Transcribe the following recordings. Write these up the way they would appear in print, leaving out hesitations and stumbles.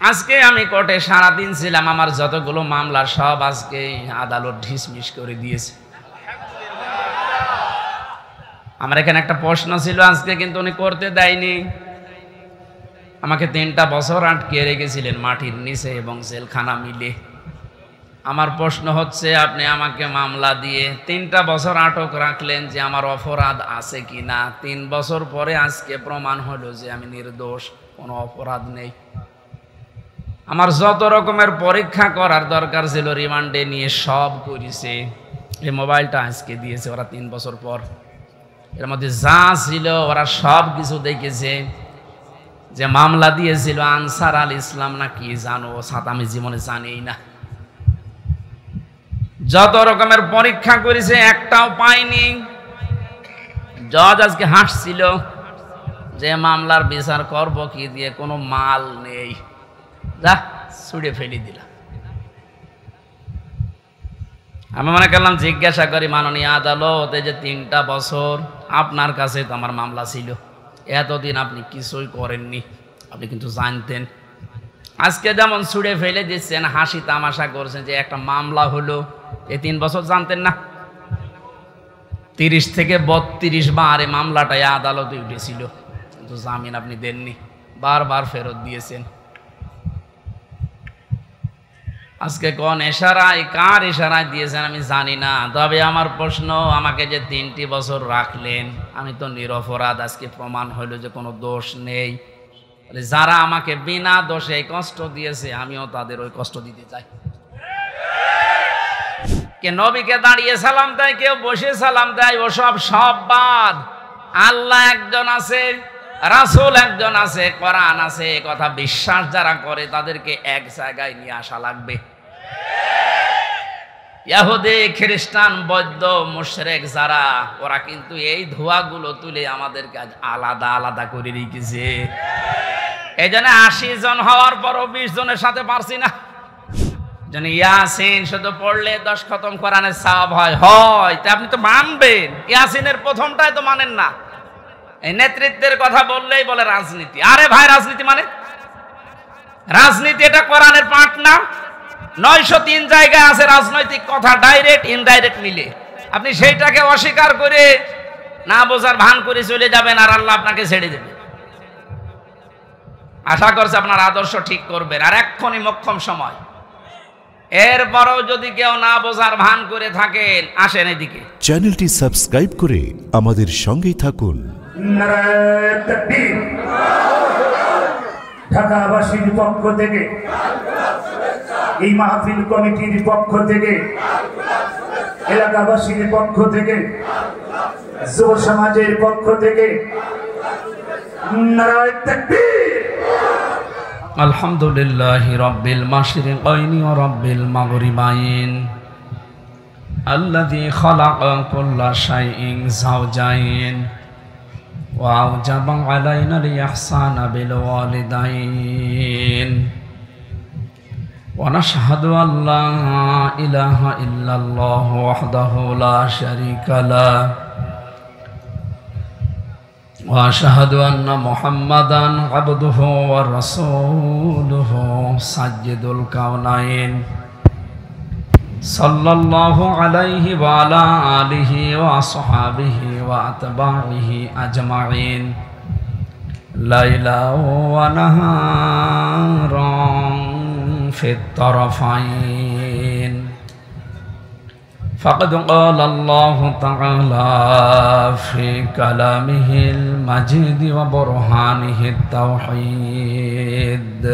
আজকে আমি কোর্টে সারাদিন ছিলাম, আমার যতগুলো মামলা সব আজকে আদালত ডিসমিস করে দিয়েছে। আমার এখানে একটা প্রশ্ন ছিল আজকে, কিন্তু উনি করতে দেয়নি। আমাকে 3টা বছর আটকে রেখেছিলেন মাটির নিচে এবং জেলখানা মিলে। আমার প্রশ্ন হচ্ছে, আপনি আমাকে মামলা দিয়ে 3টা বছর আটক রাখলেন, যে আমার অপরাধ আছে কিনা। 3 বছর পরে আজকে প্রমাণ হলো যে আমি নির্দোষ, কোনো অপরাধ নেই। আমার যত রকমের পরীক্ষা করার দরকার ছিল রিমান্ডে নিয়ে সব করেছে। এই মোবাইলটা আজকে দিয়েছে ওরা 3 বছর পর। এর মধ্যে যা ছিল ওরা সব কিছু দেখেছে। যে মামলা দিয়েছিল আনসার আল ইসলাম না কি জানো, আমি জীবনে জানিই না। যত রকমের পরীক্ষা করেছে একটাও পাইনি। জজ আজকে হাসছিল যে মামলার বিচার করব কি দিয়ে, কোনো মাল নেই, যা ছুড়ে ফেলে দিলাম। আমি মনে করলাম জিজ্ঞাসা করি, মাননীয় আদালত, এই যে 3টা বছর আপনার কাছে তো আমার মামলা ছিল, এতদিন আপনি কিছুই করেননি, আপনি কিন্তু জানতেন। আজকে যেমন ছুড়ে ফেলে দিচ্ছেন, হাসি তামাশা করছেন যে একটা মামলা হলো, এই 3 বছর জানতেন না? 30 থেকে 32 বার এই মামলাটাই আদালতে উঠেছিল, কিন্তু জামিন আপনি দেননি, বারবার ফেরত দিয়েছেন। আজকে কোন ইশারায়, কার ইশারায় দিয়েছেন আমি জানি না। তবে আমার প্রশ্ন, আমাকে যে 3টি বছর রাখলেন, আমি তো নিরপরাধ, আজকে প্রমাণ হইল যে কোনো দোষ নেই। যারা আমাকে বিনা দোষে কষ্ট দিয়েছে, আমিও তাদের ওই কষ্ট দিতে চাই। কে নবীকে দাঁড়িয়ে সালাম দেয়, কেউ বসে সালাম দেয়, ওসব সব বাদ। আল্লাহ একজন আছে, রাসূল একজন আছে, কোরআন আছে, কথা বিশ্বাস যারা করে তাদেরকে এক জায়গায় নিয়ে আসা লাগবে। ইহুদি, খ্রিস্টান, বৌদ্ধ, মুশরিক যারা, ওরা কিন্তু এই ধোঁয়াগুলো তুলে আমাদেরকে আজ আলাদা আলাদা করে রেখেছে। এই জন্য 80 জন হওয়ার পরও 20 জনের সাথে পারছি না। যেন ইয়াসিন শুধু পড়লে 10 খতম কোরআনের সওয়াব হয়, তা আপনি তো মানবেন। ইয়াসিনের প্রথমটাই তো মানেন না। এই নেতৃত্বের কথা বললেই বলে রাজনীতি। আরে ভাই, রাজনীতি মানে রাজনীতি, এটা কোরআনের পাঠ না। 903 জায়গায় আছে রাজনৈতিক কথা, ডাইরেক্ট ইনডাইরেক্ট মিলে। আপনি সেইটাকে অস্বীকার করে না বোঝার ভান করে চলে যাবেন, আর আল্লাহ আপনাকে ছেড়ে দেবে। আশা করছে আপনার আদর্শ ঠিক করবেন, আর এক্ষুনি মোক্ষম সময়। এরপরও যদি কেউ না বোঝার ভান করে থাকেন, আসেন এদিকে। চ্যানেলটি সাবস্ক্রাইব করে আমাদের সঙ্গেই থাকুন। নারায়ে তাকবীর। ঢাকাবাসীর পক্ষ থেকে, এই মাহফিল কমিটির পক্ষ থেকে, এলাকাবাসীর পক্ষ থেকে, যুব সমাজের পক্ষ থেকে নারায়ে তাকবীর। আলহামদুলিল্লাহি রাব্বিল মাশরিকাইনি ওয়া রাব্বিল মাগরিবাইন আল্লাযী খালাকা কুল্লা শাইইন যাওজাইন ওয়া আওজাবা আলাইনাল ইহসানা বিল ওয়ালিদাইন ওয়া নাশহাদু আল্লা ইলাহা ইল্লাল্লাহু ওয়াহদাহু লা শারীকা লাহু ওয়া আশহাদু আন্না মুহাম্মাদান আবদুহু ওয়া রাসূলুহু সাজ্জিদুল কাওনাইন সাল্লাল্লাহু আলাইহি ওয়া আলা আলিহি ওয়া আসহাবিহি ওয়া আতবাইহি আজমাইন লাইলা ওয়া নাহারান ফিত তারাফাইন। فقد قال الله تعالى في كلامه المجيد وبرهانه التوحيد: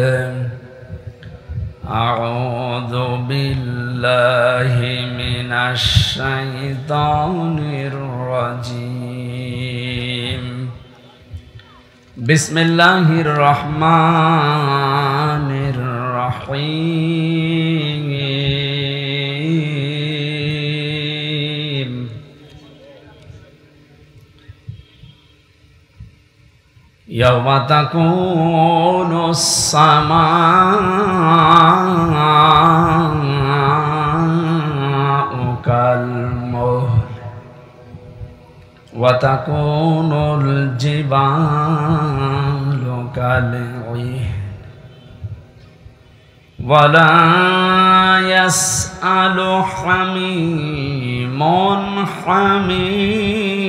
أعوذ بالله من الشيطان الرجيم. بسم الله الرحمن الرحيم. يوم تكون السماء كالمهل وتكون الجبال كالعهن ولا يسأل حميم حميما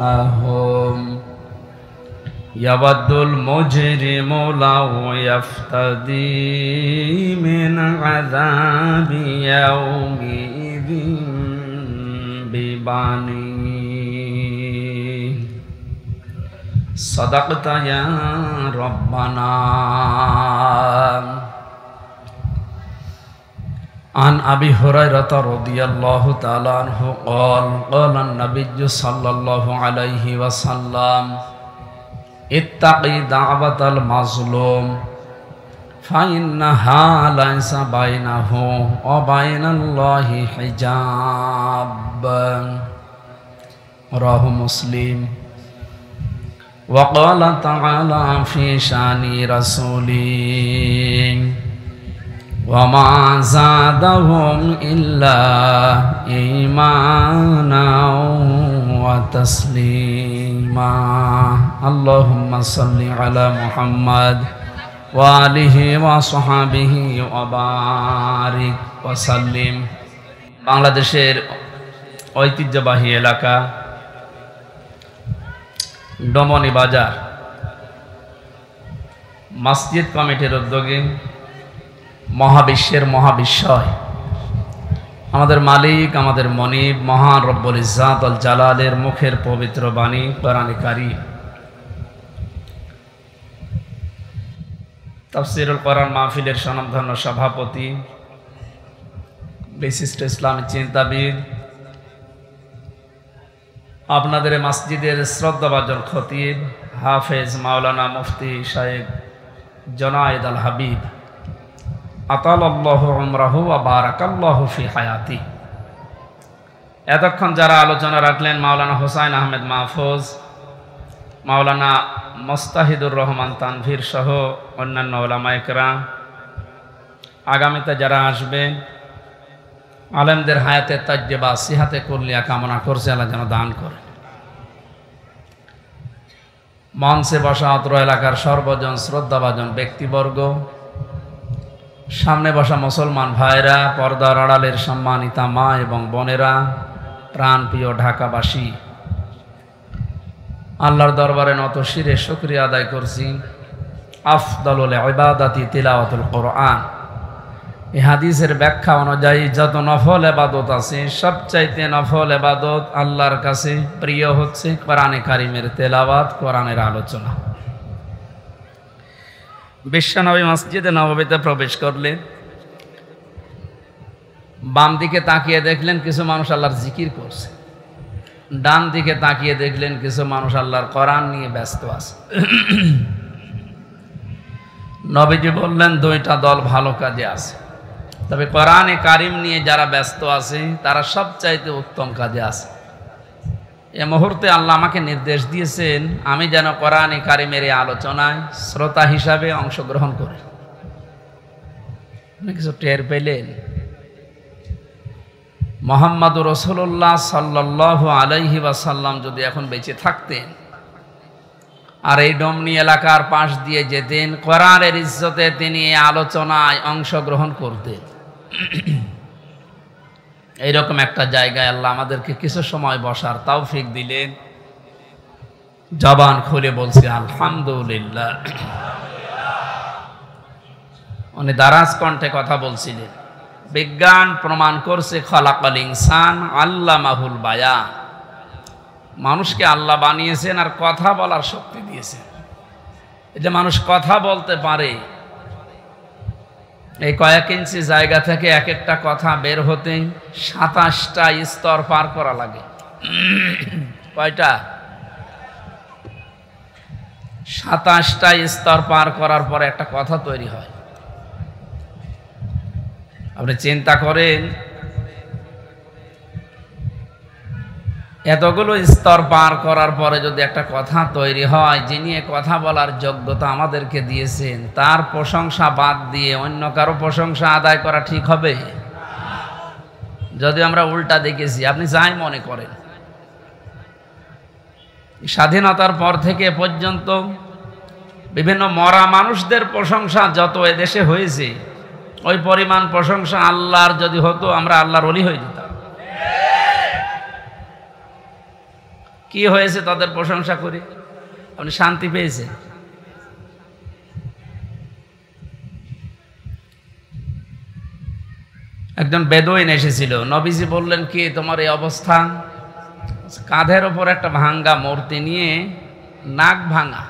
يبصرونهم يود المجرم لو يفتدي من عذاب يومئذ ببنيه صدقت يا ربنا. عن أبي هريرة رضي الله تعالى عنه قال قال النبي صلى الله عليه وسلم اتقي دعوة المظلوم فإنها ليس بينه وبين الله حجاب. رواه مسلم. وقال تعالى في شان رسوله وما زادهم إلا إيمانا وتسليما. اللهم صل على محمد وآله وصحبه وبارك وسلم. বাংলাদেশের ঐতিহ্যবাহী এলাকা ডমনি বাজার মসজিদ কমিটির উদ্যোগে মহাবিশ্বের মহাবিশ্বয় আমাদের মালিক আমাদের মনিব মহান রব্বুল ইজ্জাত আল জালালের মুখের পবিত্র বাণী কোরআনে কারীম তাফসীরুল কোরআন মাহফিলের স্বনামধন্য সভাপতি বিশিষ্ট ইসলামী চিন্তাবিদ আপনাদের মসজিদের শ্রদ্ধাভাজন খতিব হাফেজ মাওলানা মুফতি শাইখ জুনায়েদ আল হাবিব আতালাল্লাহু উমরাহু ওয়া বারাকাল্লাহু ফি হায়াতি। এতক্ষণ যারা আলোচনা রাখলেন মাওলানা হোসাইন আহমেদ মাহফুজ, মাওলানা মুস্তাহিদুর রহমান তানভীর সহ অন্যান্য উলামায়ে কেরাম, আগামীতে যারা আসবেন আলেমদের হায়াতে তাজ্জেবা সিহাতে কুল্লিয়া কামনা করছে আল্লাহ যেন দান করে। মঞ্চে বসা অত্র এলাকার সর্বজন শ্রদ্ধাভাজন ব্যক্তিবর্গ, সামনে বসা মুসলমান ভাইরা, পর্দার আড়ালের সম্মানিতা মা এবং বোনেরা, প্রাণপ্রিয় ঢাকাবাসী, আল্লাহর দরবারে নত শিরে শুকরিয়া আদায় করছি। আফদালুল ইবাদাতি তিলাওয়াতুল কোরআন। এই হাদিসের ব্যাখ্যা অনুযায়ী যত নফল ইবাদত আছে সবচাইতে নফল ইবাদত আল্লাহর কাছে প্রিয় হচ্ছে কোরআনে কারীমের তেলাওয়াত, কোরআনের আলোচনা। বিশ্বনবী মসজিদে নববীতে প্রবেশ করলেন, বাম দিকে তাকিয়ে দেখলেন কিছু মানুষ আল্লাহর জিকির করছে, ডান দিকে তাকিয়ে দেখলেন কিছু মানুষ আল্লাহর কোরআন নিয়ে ব্যস্ত আছে। নবীজি বললেন দুইটা দল ভালো কাজে আছে, তবে কোরআনে কারীম নিয়ে যারা ব্যস্ত আছে তারা সবচাইতে উত্তম কাজে আছে। এ মুহূর্তে আল্লাহ আমাকে নির্দেশ দিয়েছেন আমি যেন কোরআনে কারীমের এই আলোচনায় শ্রোতা হিসাবে অংশগ্রহণ করি। আপনি কিছু টের পেলেন? মুহাম্মদুর রাসূলুল্লাহ সাল্লাল্লাহু আলাইহি ওয়াসাল্লাম যদি এখন বেঁচে থাকতেন আর এই ডমনি এলাকার পাশ দিয়ে যেতেন, কোরআনের ইজ্জতে তিনি এই আলোচনায় অংশগ্রহণ করতেন। এইরকম একটা জায়গায় আল্লাহ আমাদেরকে কিছু সময় বসার তৌফিক দিলেন। জবান খুলে বলছি আলহামদুলিল্লাহ। উনি দারাজ কণ্ঠে কথা বলছিলেন, বিজ্ঞান প্রমাণ করছে খলাকাল ইনসান আল্লামাহুল বায়ান, মানুষকে আল্লাহ বানিয়েছেন আর কথা বলার শক্তি দিয়েছেন। এই যে মানুষ কথা বলতে পারে, এই কয়েক ইঞ্চি জায়গা থেকে এক একটা কথা বের হতে 27টা স্তর পার করা লাগে। কয়টা? 27টা স্তর পার করার পরে একটা কথা তৈরি হয়। আপনি চিন্তা করেন, এতগুলো স্তর পার করার পরে যদি একটা কথা তৈরি হয়, যিনি কথা বলার যোগ্যতা আমাদেরকে দিয়েছেন তার প্রশংসা বাদ দিয়ে অন্য কারো প্রশংসা আদায় করা ঠিক হবে? যদি আমরা উল্টা দেখেছি, আপনি যাই মনে করেন, স্বাধীনতার পর থেকে পর্যন্ত বিভিন্ন মরা মানুষদের প্রশংসা যত এদেশে হয়েছে, ওই পরিমাণ প্রশংসা আল্লাহর যদি হতো আমরা আল্লাহর ওলি হয়ে যেতাম। কি হয়েছে তাদের প্রশংসা করে? আপনি শান্তি পেয়েছেন? একজন বেদুইন এসেছিল, নবীজি বললেন কি তোমার এই অবস্থা? কাঁধের ওপর একটা ভাঙ্গা মূর্তি নিয়ে নাক ভাঙা।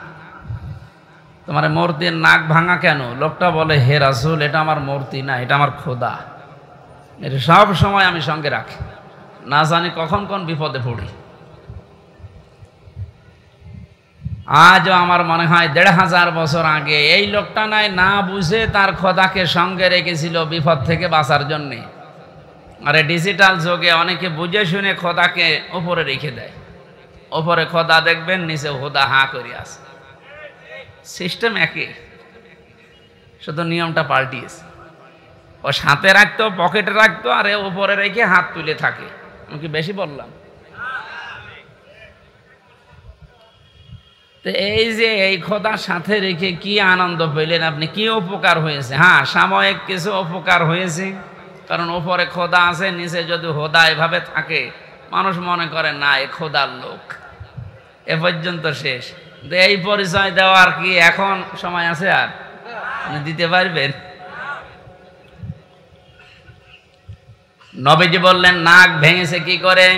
তোমার মূর্তির নাক ভাঙা কেন? লোকটা বলে, হে রাসূল, এটা আমার মূর্তি না, এটা আমার খোদা। এটা সব সময় আমি সঙ্গে রাখি, না জানি কখন কোন বিপদে পড়ি। আজও আমার মনে হয় ১৫০০ বছর আগে এই লোকটা না বুঝে তার খোদাকে সঙ্গে রেখেছিল বিপদ থেকে বাঁচার জন্যে। আর ডিজিটাল যুগে অনেকে বুঝে শুনে খোদাকে উপরে রেখে দেয়। উপরে খোদা দেখবেন, নিচে খোদা হাঁ করে আছে। সিস্টেম একই, শুধু নিয়মটা পাল্টিয়েছে। ও সাথে রাখতো, পকেটে রাখতো, আর এ উপরে রেখে হাত তুলে থাকে। আমি কি বেশি বললাম? তো এই যে এই খোদার সাথে রেখে কি আনন্দ পেলেন আপনি? কি উপকার হয়েছে? হ্যাঁ, সাময়িক কিছু উপকার হয়েছে, কারণ উপরে খোদা আছে, নিচে যদি খোদা এভাবে থাকে মানুষ মনে করে না এ খোদার লোক, এ পর্যন্ত শেষ। এই পরিচয় দেওয়ার কি এখন সময় আছে? আর দিতে পারবেন? নবীজি বললেন নাক ভেঙেছে কি করে?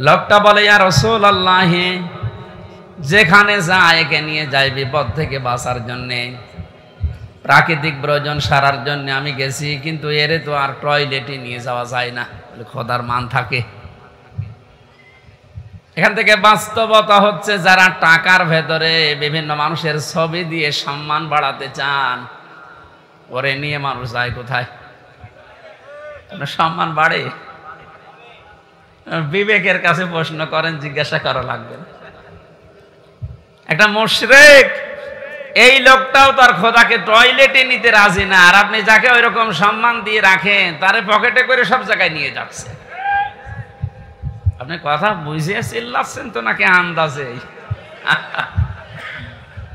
লোকটা বলে, ইয়া রাসূলুল্লাহ, যেখানে যায় একে নিয়ে যায় বিপদ থেকে বাঁচার জন্যে, প্রাকৃতিক প্রয়োজন সারার জন্য আমি গেছি, কিন্তু এরে তো আর টয়লেটে নিয়ে যাওয়া যায় না। খোদার মান থাকে। এখান থেকে বাস্তবতা হচ্ছে, যারা টাকার ভেতরে বিভিন্ন মানুষের ছবি দিয়ে সম্মান বাড়াতে চান, ওরে নিয়ে মানুষ যায় কোথায়? সম্মান বাড়ে? বিবেকের কাছে প্রশ্ন করেন, জিজ্ঞাসা করা লাগবে না। একটা মুশরিক, এই লোকটাও তার খোদাকে টয়লেটে নিতে রাজি না, আর আপনি যাকে ওই রকম সম্মান দিয়ে রাখেন তারে পকেটে করে সব জায়গায় নিয়ে যাচ্ছে। আপনি কথা বুঝে চিল্লাচ্ছেন তো নাকি আন্দাজে?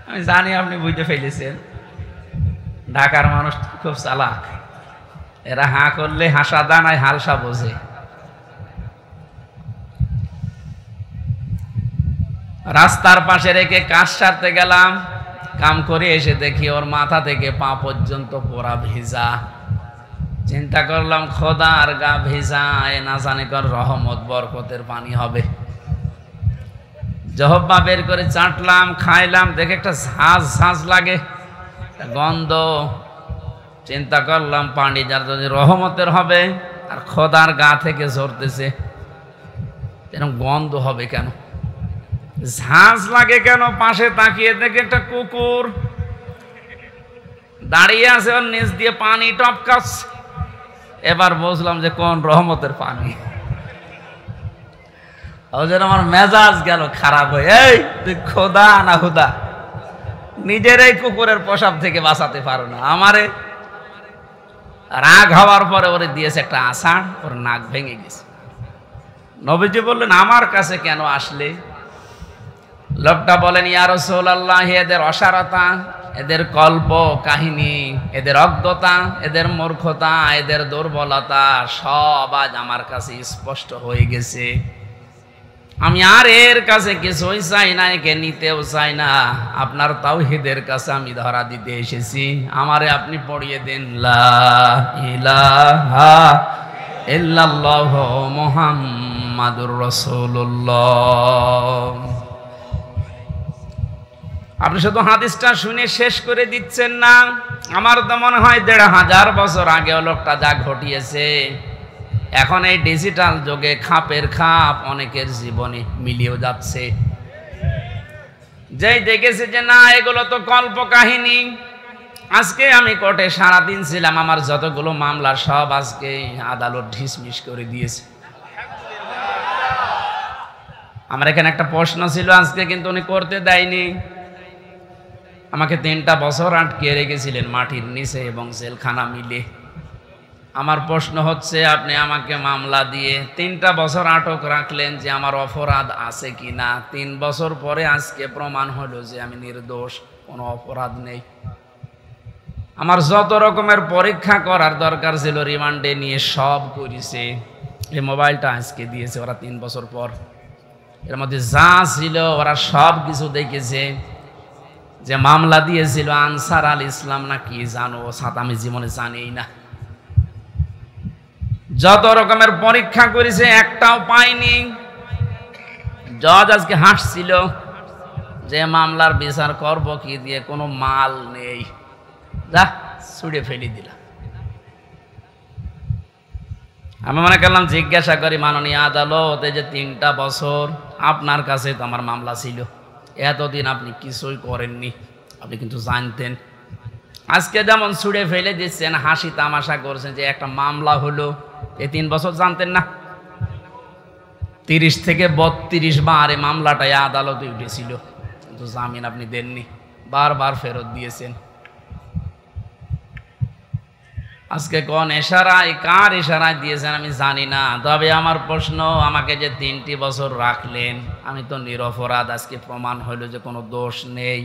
আমি জানি আপনি বুঝতে ফেলেছেন। ঢাকার মানুষ খুব চালাক, এরা হাঁ করলে হাসা দানায় হালসা বোঝে। রাস্তার পাশে রেখে কাজ সারতে গেলাম, কাম করে এসে দেখি ওর মাথা থেকে পা পর্যন্ত পোড়া ভিজা। চিন্তা করলাম খোদার গা ভিজা, এ না জানি কর রহমত বরকতের পানি হবে। জহব্বা বের করে চাটলাম, খাইলাম, দেখে একটা ঝাঁঝ ঝাঁঝ লাগে, গন্ধ। চিন্তা করলাম পানি যার যদি রহমতের হবে, আর খোদার গা থেকে ঝরতেছে, এরকম গন্ধ হবে কেন? ঝাঁঝ লাগে কেন? পাশে তাকিয়ে দেখে একটা কুকুর দাঁড়িয়ে আছে, ওর নিচ দিয়ে পানি টপকাচ্ছে। এবার বুঝলাম যে কোন রহমতের পানি। আমার মেজাজ গেল খারাপ হয়ে, এই তুই খোদা না হুদা? নিজের এই কুকুরের পোশাক থেকে বাঁচাতে পারো না, আমারে রাগ হওয়ার পরে ওরে দিয়েছে একটা আষাঢ়, ওর নাক ভেঙে গেছে। নবীজি বললেন, আমার কাছে কেন আসলে? লোকটা বলেন, ইয়া রাসূলুল্লাহ, এদের অসারতা, এদের কল্প কাহিনী, এদের অজ্ঞতা, এদের মূর্খতা, এদের দুর্বলতা সব আজ আমার কাছে স্পষ্ট হয়ে গেছে। আমি আর এর কাছে কিছুই চাই না, একে নিতেও চাই না। আপনার তাওহীদের কাছে আমি ধরা দিতে এসেছি, আমারে আপনি পড়িয়ে দেন লা ইলাহা ইল্লাল্লাহু মুহাম্মাদুর রাসূলুল্লাহ। আপনি শুধু হাদিসটা শুনে শেষ করে দিচ্ছেন না। আমার তো মনে হয় ১৫০০ বছর আগে লোকটা যা ঘটিয়েছে, এখন এই ডিজিটাল যুগে খাপের খাপ অনেকের জীবনে মিলিয়েও যাচ্ছে। যেই দেখেছে যে না এগুলো তো কল্প কাহিনী। আজকে আমি কোর্টে সারাদিন ছিলাম, আমার যতগুলো মামলা সব আজকে আদালত ডিসমিস করে দিয়েছে। আমার এখানে একটা প্রশ্ন ছিল আজকে, কিন্তু উনি করতে দেয়নি। আমাকে ৩টা বছর আটকে রেখেছিলেন মাটির নিচে এবং জেলখানা মিলে। আমার প্রশ্ন হচ্ছে, আপনি আমাকে মামলা দিয়ে 3টা বছর আটক রাখলেন যে আমার অপরাধ আছে কিনা। 3 বছর পরে আজকে প্রমাণ হলো যে আমি নির্দোষ, কোনো অপরাধ নেই। আমার যত রকমের পরীক্ষা করার দরকার ছিল রিমান্ডে নিয়ে সব করেছে। এই মোবাইলটা আজকে দিয়েছে ওরা 3 বছর পর। এর মধ্যে যা ছিল ওরা সব কিছু দেখেছে। যে মামলা দিয়েছিল আনসার আল ইসলাম না কি জানো, সাথে আমি জীবনে জানিই না। যত রকমের পরীক্ষা করেছে একটাও পাইনি। জজ আজকে হাসছিল যে মামলার বিচার করব কি দিয়ে, কোনো মাল নেই, যা ছুড়ে ফেলে দিলাম। আমি মনে করলাম জিজ্ঞাসা করি, মাননীয় আদালত, এই যে 3টা বছর আপনার কাছে তো আমার মামলা ছিল, এতদিন আপনি কিছুই করেননি, আপনি কিন্তু জানতেন। আজকে যেমন ছুড়ে ফেলে দিচ্ছেন, হাসি তামাশা করছেন যে একটা মামলা হলো, এই 3 বছর জানতেন না? 30 থেকে 32 বার এই মামলাটাই আদালতে উঠেছিল, কিন্তু জামিন আপনি দেননি, বারবার ফেরত দিয়েছেন। আজকে কোন ইশারায়, কার ইশারায় দিয়েছেন আমি জানি না। তবে আমার প্রশ্ন, আমাকে যে 3টি বছর রাখলেন, আমি তো নিরপরাধ, আজকে প্রমাণ হইল যে কোনো দোষ নেই।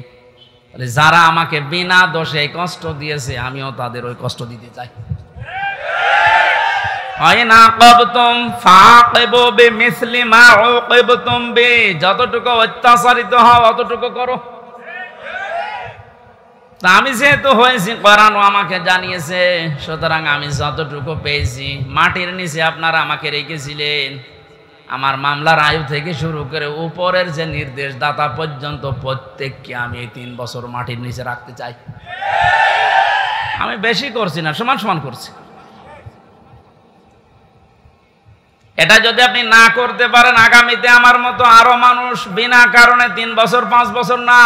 যারা আমাকে বিনা দোষে কষ্ট দিয়েছে, আমিও তাদের ওই কষ্ট দিতে চাই। যতটুকু অত্যাচারিত হও অতটুকু করো। তা আমি যেহেতু হয়েছি, কোরআন আমাকে জানিয়েছে, সুতরাং আমি যতটুকু পেয়েছি। মাটির নিচে আপনারা আমাকে রেখেছিলেন, আমার মামলার আয়ু থেকে শুরু করে উপরের যে নির্দেশদাতা পর্যন্ত প্রত্যেককে আমি এই 3 বছর মাটির নিচে রাখতে চাই। আমি বেশি করছি না, সমান সমান করছি। এটা যদি আপনি না করতে পারেন, আগামীতে আমার মতো আরো মানুষ বিনা কারণে 3 বছর 5 বছর না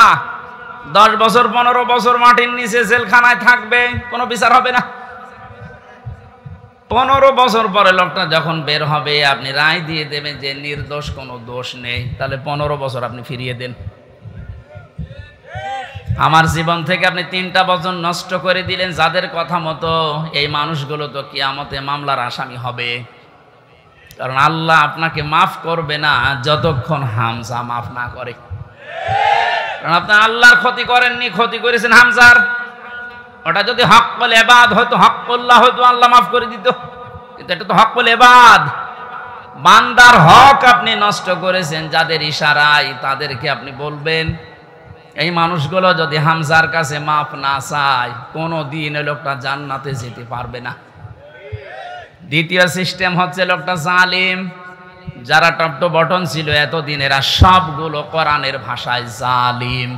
10 বছর 15 বছর মাটির নিচে জেলখানায় থাকবে, কোনো বিচার হবে না। 15 বছর পরে লোকটা যখন বের হবে, আপনি রায় দিয়ে দেবেন যে নির্দোষ, কোনো দোষ নেই, তাহলে 15 বছর আপনি ফিরিয়ে দেন। আমার জীবন থেকে আপনি 3টা বছর নষ্ট করে দিলেন, যাদের কথা মতো এই মানুষগুলো তো কিয়ামতে মামলার আসামি হবে। কারণ আল্লাহ আপনাকে মাফ করবে না যতক্ষণ হামজা মাফ না করে। কারণ আপনি আল্লাহর ক্ষতি করেননি, ক্ষতি করেছেন হামজার। ওটা যদি হক্কুল ইবাদ হয়তো, হক্কুল্লাহ হয়তো আল্লাহ মাফ করে দিত, কিন্তু এটা তো হক্কুল ইবাদ, বান্দার হক আপনি নষ্ট করেছেন। যাদের ইশারায় তাদেরকে আপনি বলবেন। এই মানুষগুলো যদি হামজার কাছে মাফ না চায়, কোনো দিন লোকটা জান্নাতে যেতে পারবে না। দ্বিতীয় সিস্টেম হচ্ছে লোকটা জালিম। যারা টপ টু বটন ছিল এতদিন, এরা সবগুলো কোরআনের ভাষায় জালিম।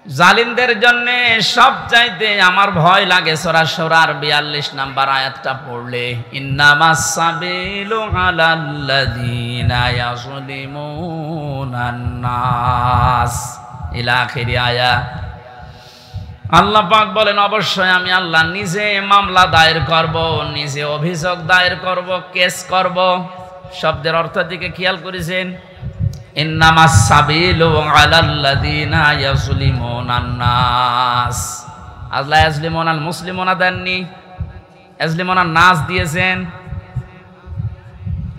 জালিমদের জন্য সবচাইতে আমার ভয় লাগে সূরা শুরার 42 নম্বর আয়াতটা পড়লে, ইন্নামাস সাবিলু আলাল্লাযীনা ইয়াযলিমুনান নাস ইলা আখির আয়াত। আল্লাহ পাক বলেন, অবশ্যই আমি আল্লাহ নিজে মামলা দায়ের করব, নিজে অভিযোগ দায়ের করব, কেস করব। শব্দের অর্থ দিকে খেয়াল করেছেন? ইন্নামাস সাবিলু আলাল্লাযীনা ইয়াযলিমুনান নাস। আল্লাহ ইয়াযলিমুনাল মুসলিমুনা দেননি, ইয়াযলিমুনান নাস দিয়েছেন।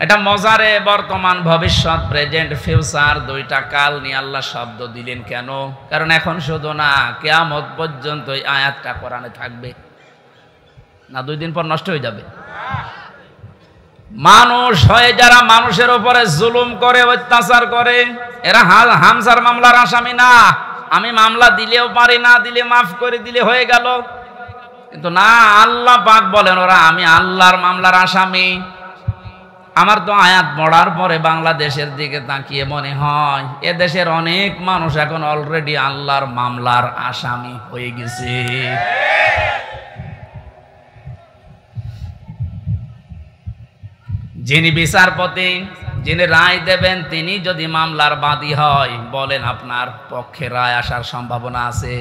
এটা মজারে বর্তমান ভবিষ্যৎ, প্রেজেন্ট ফিউচার, 2টা কাল নিয়ে আল্লাহ শব্দ দিলেন কেন? কারণ এখন শুধু না, কিয়ামত পর্যন্ত এই আয়াতটা কোরআনে থাকবে না, 2 দিন পর নষ্ট হয়ে যাবে। মানুষ হয়ে যারা মানুষের উপরে জুলুম করে, অত্যাচার করে, এরা হামজার মামলার আসামি না। আমি মামলা দিলেও পারি, না দিলে মাফ করে দিলে হয়ে গেল, কিন্তু না, আল্লাহ পাক বলেন ওরা আমি আল্লাহর মামলার আসামি। আমার তো আয়াত পড়ার পরে বাংলাদেশের দিকে তাকিয়ে মনে হয় এদেশের অনেক মানুষ এখন অলরেডি আল্লাহর মামলার আসামি হয়ে গেছে। যিনি বিচারপতি, যিনি রায় দেবেন, তিনি যদি মামলার বাদী হয়, বলেন আপনার পক্ষে রায় আসার সম্ভাবনা আছে?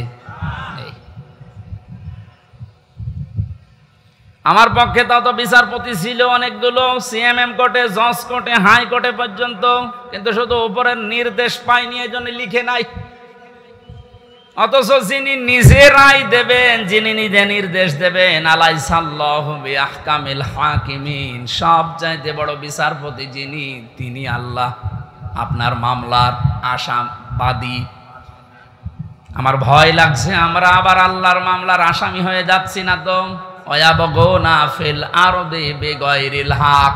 আমার পক্ষে তত বিচারপতি ছিল অনেকগুলো, সিএমএম কোর্টে, জজ কোর্টে, হাই কোর্টে পর্যন্ত, কিন্তু শুধু উপরের নির্দেশ পাইনি, এই জন্য লিখে নাই। অথচ যিনি নিজে রায় দেবেন, যিনি নিজে নির্দেশ দেবেন, আলাইসাল্লাহু বিআহকামিল হাকিমিন, সব চাইতে বড় বিচারপতি যিনি, তিনি আল্লাহ। আপনার মামলার আসামবাদী। আমার ভয় লাগছে আমরা আবার আল্লাহর মামলার আসামি হয়ে যাচ্ছি না তো? ওয়ায়াবগুনা ফিল আরদি বিগাইরিল হক,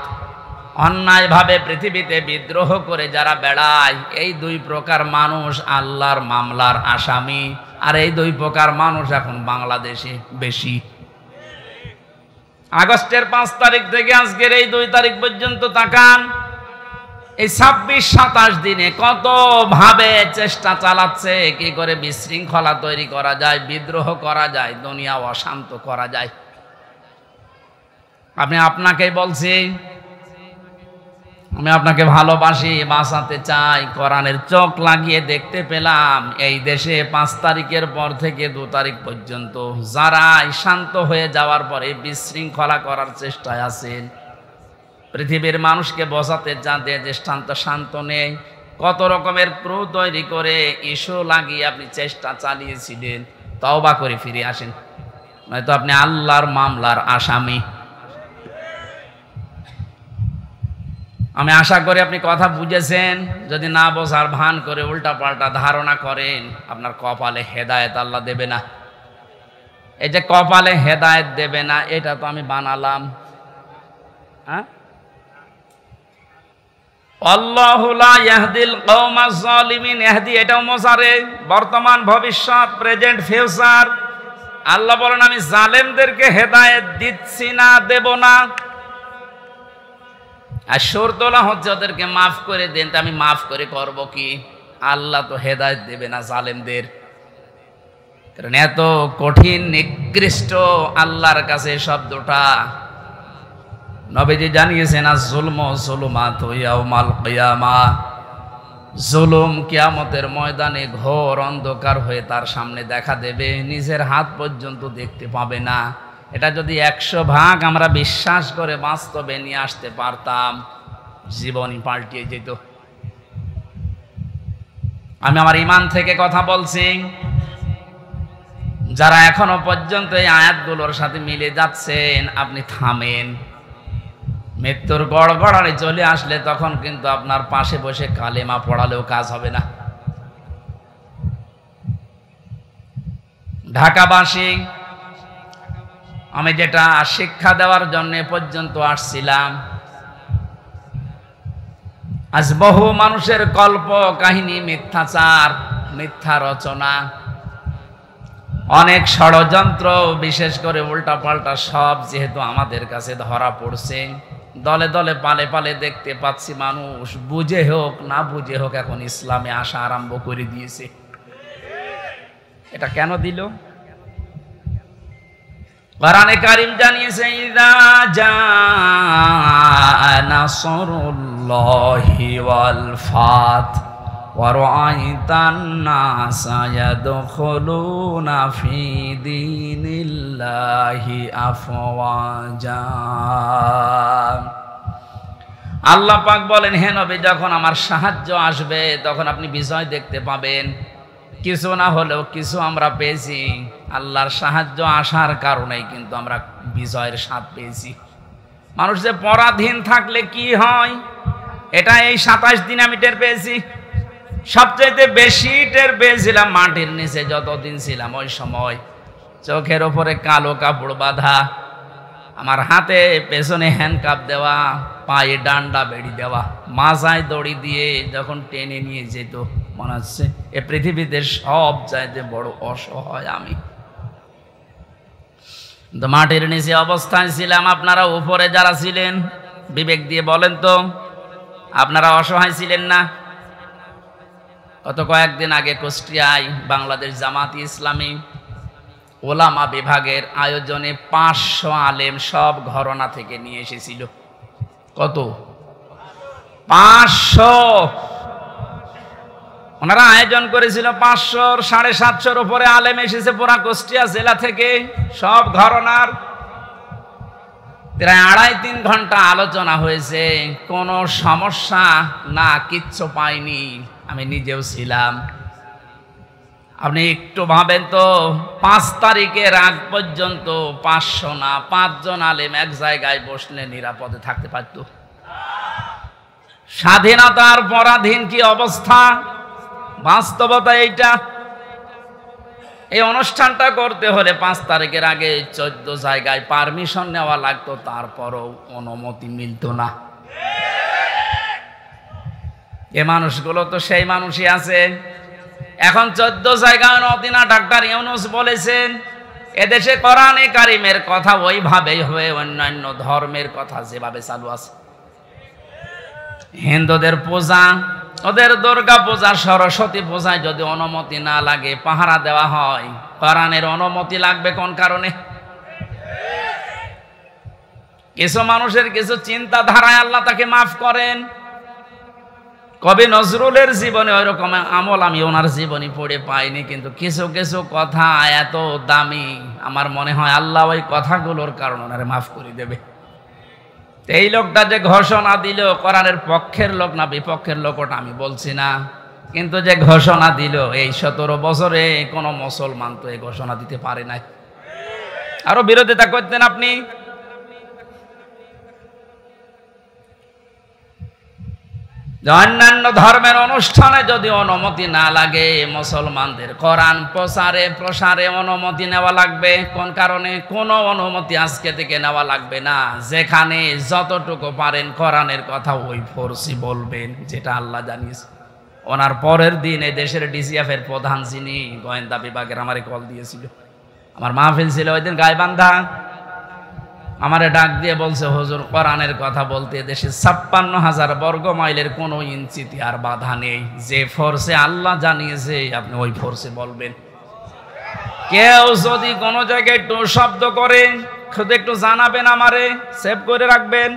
অন্যায়ভাবে পৃথিবীতে বিদ্রোহ করে যারা বেড়ায়, এই দুই প্রকার মানুষ আল্লাহর মামলার আসামি। আর এই দুই প্রকার মানুষ এখন বাংলাদেশে বেশি। আগস্টের 5 তারিখ থেকে আজকের এই 2 তারিখ পর্যন্ত তাকান, এই 26-27 দিনে কত ভাবে চেষ্টা চালাচ্ছে কি করে বিশৃঙ্খলা তৈরি করা যায়, বিদ্রোহ করা যায়, দুনিয়া অশান্ত করা যায়। আমি আপনাকেই বলছি, আমি আপনাকে ভালোবাসি, বাঁচাতে চাই। কোরআনের চোখ লাগিয়ে দেখতে পেলাম এই দেশে 5 তারিখের পর থেকে 2 তারিখ পর্যন্ত যারা শান্ত হয়ে যাওয়ার পরে বিশৃঙ্খলা করার চেষ্টায় আছেন, পৃথিবীর মানুষকে বোঝাতে চাঁদে যে শান্ত নেই, কত রকমের ক্রু তৈরি করে ইস্যু লাগিয়ে আপনি চেষ্টা চালিয়েছিলেন। তওবা করে ফিরে আসেন, নয়তো আপনি আল্লাহর মামলার আসামি। আমি আশা করি আপনি কথা বুঝেছেন। যদি না বোঝার ভান করে উল্টাপাল্টা ধারণা করেন, আপনার কপালে হেদায়েত আল্লাহ দেবে না। এই যে কপালে হেদায়েত দেবে না, এটা তো আমি বানালাম। হ্যাঁ, আল্লাহু লা ইয়াহদিল কওমাজ জালিমিন, ইহদি এটাও মোজারে, বর্তমান ভবিষ্যৎ, প্রেজেন্ট ফিউচার। আল্লাহ বলেন আমি জালেমদেরকে হেদায়েত দিচ্ছি না, দেব না। আর শর্তলা হচ্ছে ওদেরকে মাফ করে দেন। তা আমি মাফ করে করব কি? আল্লাহ তো হেদায়েত দেবে না জালেমদের। কারণ এত কঠিন নিকৃষ্ট আল্লাহর কাছে শব্দটা। নবীজি জানিয়েছেন আয-যুলমু যুলুমাতু ইয়াউমাল কিয়ামাহ, জুলুম কিয়ামতের ময়দানে ঘোর অন্ধকার হয়ে তার সামনে দেখা দেবে, নিজের হাত পর্যন্ত দেখতে পাবে না। এটা যদি 100 ভাগ আমরা বিশ্বাস করে বাস্তবে নিয়ে আসতে পারতাম, জীবনই পাল্টিয়ে যেত। আমি আমার ঈমান থেকে কথা বলছি। যারা এখনো পর্যন্ত এই আয়াতগুলোর সাথে মিলে যাচ্ছেন, আপনি থামেন। মৃত্যুর গড়গড়ানি চলে আসলে তখন কিন্তু আপনার পাশে বসে কালেমা পড়ালেও কাজ হবে না। ঢাকাবাসী, আমি যেটা শিক্ষা দেওয়ার জন্য পর্যন্ত আসছিলাম, আজ বহু মানুষের কল্প কাহিনী, মিথ্যাচার, মিথ্যা রচনা, অনেক ষড়যন্ত্র, বিশেষ করে উল্টাপাল্টা সব যেহেতু আমাদের কাছে ধরা পড়ছে, দলে দলে পালে পালে দেখতে পাচ্ছি মানুষ বুঝে হোক না বুঝে হোক এখন ইসলামে আসা আরম্ভ করে দিয়েছে। এটা কেন দিল? কোরআনে কারীম জানিয়েছে ইযা জাআ নাসরুল্লাহি ওয়াল ফাত ওয়া রাআইতান নাসা ইয়াদখুলুনা ফি দীনিল্লাহি আফওয়াজা। আল্লাহ পাক বলেন, হে নবী, যখন আমার সাহায্য আসবে তখন আপনি বিজয় দেখতে পাবেন। কিছু না হলেও কিছু আমরা পেয়েছি। আল্লাহর সাহায্য আসার কারণেই কিন্তু আমরা বিজয়ের স্বাদ পেয়েছি। মানুষ যে পরাধীন থাকলে কি হয়, এটা এই 27 দিন আমি টের পেয়েছি। সবচাইতে বেশি টের পেয়েছিলাম মাটির নিচে যতদিন ছিলাম। ওই সময় চোখের ওপরে কালো কাপড় বাঁধা, আমার হাতে পেছনে হ্যান্ডকাপ দেওয়া, পায়ে ডান্ডা বেড়ি দেওয়া, মাজায় দড়ি দিয়ে যখন টেনে নিয়ে যেত, মনে হচ্ছে এ পৃথিবীতে সব চাইতে বড় অসহায় আমি। তো মাটির নিচে অবস্থায় ছিলাম। আপনারা উপরে যারা ছিলেন, বিবেক দিয়ে বলেন তো, আপনারা অসহায় ছিলেন না? গত কয়েকদিন আগে কুষ্টিয়ায় বাংলাদেশ জামাত ইসলামী ওলামা বিভাগের আয়োজনে 500 আলেম সব ঘরানা থেকে নিয়ে এসেছিল। কত? 500। ওনারা আয়োজন করেছিল 500, 750 উপরে আলেম এসেছে পুরা কুষ্টিয়া জেলা থেকে, সব ঘরানার। প্রায় 2.5-3 ঘন্টা আলোচনা হয়েছে, কোনো সমস্যা না, কিচ্ছু পাইনি। আমি নিজেও ছিলাম। আপনি একটু ভাবেন তো, 5 তারিখের আগ পর্যন্ত 500 না 5 জন আলেম এক জায়গায় বসলে নিরাপদে থাকতে পারত? স্বাধীনতার পরাধীন কি অবস্থা, বাস্তবতা এইটা। এই অনুষ্ঠানটা করতে হলে 5 তারিখের আগে 14 জায়গায় পারমিশন নেওয়া লাগতো, তারপরও অনুমতি মিলত না। এ মানুষগুলো তো সেই মানুষই আছে। এখন 14 জায়গায় অনুমতি না। ডাক্তার ইউনূস বলেছেন এদেশে কোরআনে কারিমের কথা ওইভাবেই হবে, অন্যান্য ধর্মের কথা যেভাবে চালু আছে। হিন্দুদের পূজা, ওদের দুর্গা পূজা, সরস্বতী পূজায় যদি অনুমতি না লাগে, পাহারা দেওয়া হয়, কোরআনের অনুমতি লাগবে কোন কারণে? কিছু মানুষের কিছু চিন্তাধারায় আল্লাহ তাকে মাফ করেন। কবি নজরুলের জীবনে ওই রকম আমল আমি ওনার জীবনী পড়ে পাইনি, কিন্তু কিছু কিছু কথা এত দামি, আমার মনে হয় আল্লাহ ওই কথাগুলোর কারণে ওনারে মাফ করে দেবে। এই লোকটা যে ঘোষণা দিল, কোরআনের পক্ষের লোক না বিপক্ষের লোক ওটা আমি বলছি না, কিন্তু যে ঘোষণা দিল, এই 17 বছরে কোনো মুসলমান তো এই ঘোষণা দিতে পারে নাই। আরো বিরোধিতা করতেন আপনি। অন্যান্য ধর্মের অনুষ্ঠানে যদি অনুমতি না লাগে, মুসলমানদের কোরআন প্রচারে প্রসারে অনুমতি নেওয়া লাগবে। কোন কারণে? কোনো অনুমতি আজকে থেকে নেওয়া লাগবে না। যেখানে যতটুকু পারেন কোরআনের কথা ওই ফোর্সি বলবেন, যেটা আল্লাহ জানিয়েছে। ওনার পরের দিন এই দেশের ডিসিএফ এর প্রধান যিনি গোয়েন্দা বিভাগের, আমারে কল দিয়েছিল, আমার মাহফিল ছিল ওই দিন গাইবান্ধা, আমারে ডাক দিয়ে বলছে হুজুর কোরআনের কথা বলতে দেশে 56,000 বর্গ মাইলের কোনো ইঞ্চিতে আর বাধা নেই। যে ফোর্সে আল্লাহ জানিয়েছে আপনি ওই ফোর্সে বলবেন। কেউ যদি কোনো জায়গায় একটু শব্দ করে শুধু একটু জানাবেন, আমারে সেভ করে রাখবেন,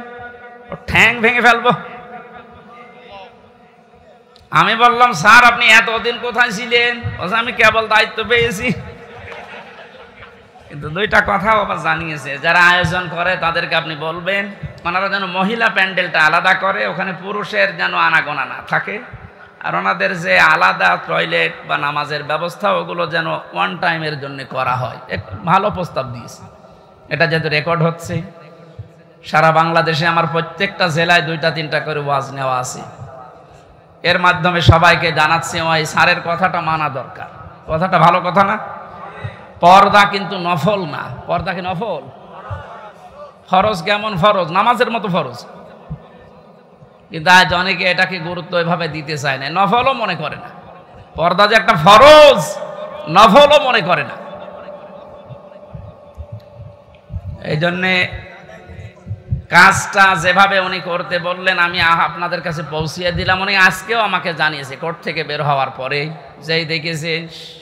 ঠ্যাং ভেঙে ফেলবো। আমি বললাম স্যার আপনি এতদিন কোথায় ছিলেন? আমি কেবল দায়িত্ব পেয়েছি। কিন্তু দুইটা কথাও আবার জানিয়েছে, যারা আয়োজন করে তাদেরকে আপনি বলবেন ওনারা যেন মহিলা প্যান্ডেলটা আলাদা করে, ওখানে পুরুষের যেন আনাগোনা না থাকে, আর ওনাদের যে আলাদা টয়লেট বা নামাজের ব্যবস্থা ওগুলো যেন ওয়ান টাইমের জন্য করা হয়। একটু ভালো প্রস্তাব দিয়েছে। এটা যেহেতু রেকর্ড হচ্ছে, সারা বাংলাদেশে আমার প্রত্যেকটা জেলায় 2-3টা করে ওয়াজ নেওয়া আছে। এর মাধ্যমে সবাইকে জানাচ্ছি ওই স্যারের কথাটা মানা দরকার। কথাটা ভালো কথা না? পর্দা কিন্তু নফল না। পর্দা কি নফল? ফরজ। কেমন ফরজ? নামাজের মতো ফরজ। কিন্তু আজ অনেকে এটাকে গুরুত্ব এভাবে দিতে চায় না, নফলও মনে করে না। পর্দা যে একটা ফরজ, নফলও মনে করে না। এই জন্যে কাজটা যেভাবে উনি করতে বললেন আমি আপনাদের কাছে পৌঁছিয়ে দিলাম। উনি আজকেও আমাকে জানিয়েছে কোর্ট থেকে বের হওয়ার পরে, যেই দেখেছে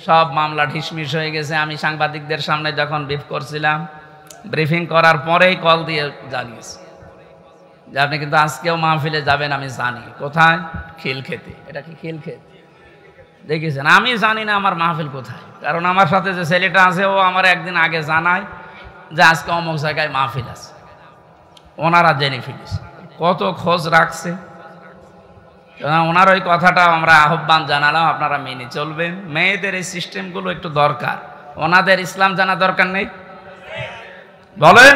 সব মামলা ঢিসমিস হয়ে গেছে। আমি সাংবাদিকদের সামনে যখন ব্রিফিং করার পরেই কল দিয়ে জানিয়েছে যে আপনি কিন্তু আজকেও মাহফিলে যাবেন। আমি জানি কোথায়, খিলক্ষেতে। এটা কি খিলক্ষেত? দেখেছেন? আমি জানি না আমার মাহফিল কোথায়, কারণ আমার সাথে যে ছেলেটা আছে ও আমার একদিন আগে জানায় যে আজকে অমুক জায়গায় মাহফিল আছে। ওনারা জেনে ফেলেছে, কত খোঁজ রাখছে। ওনার ওই কথাটা আমরা আহ্বান জানালাম, আপনারা মেনে চলবেন। মেয়েদের এই সিস্টেমগুলো একটু দরকার। ওনাদের ইসলাম জানা দরকার নেই? বলেন।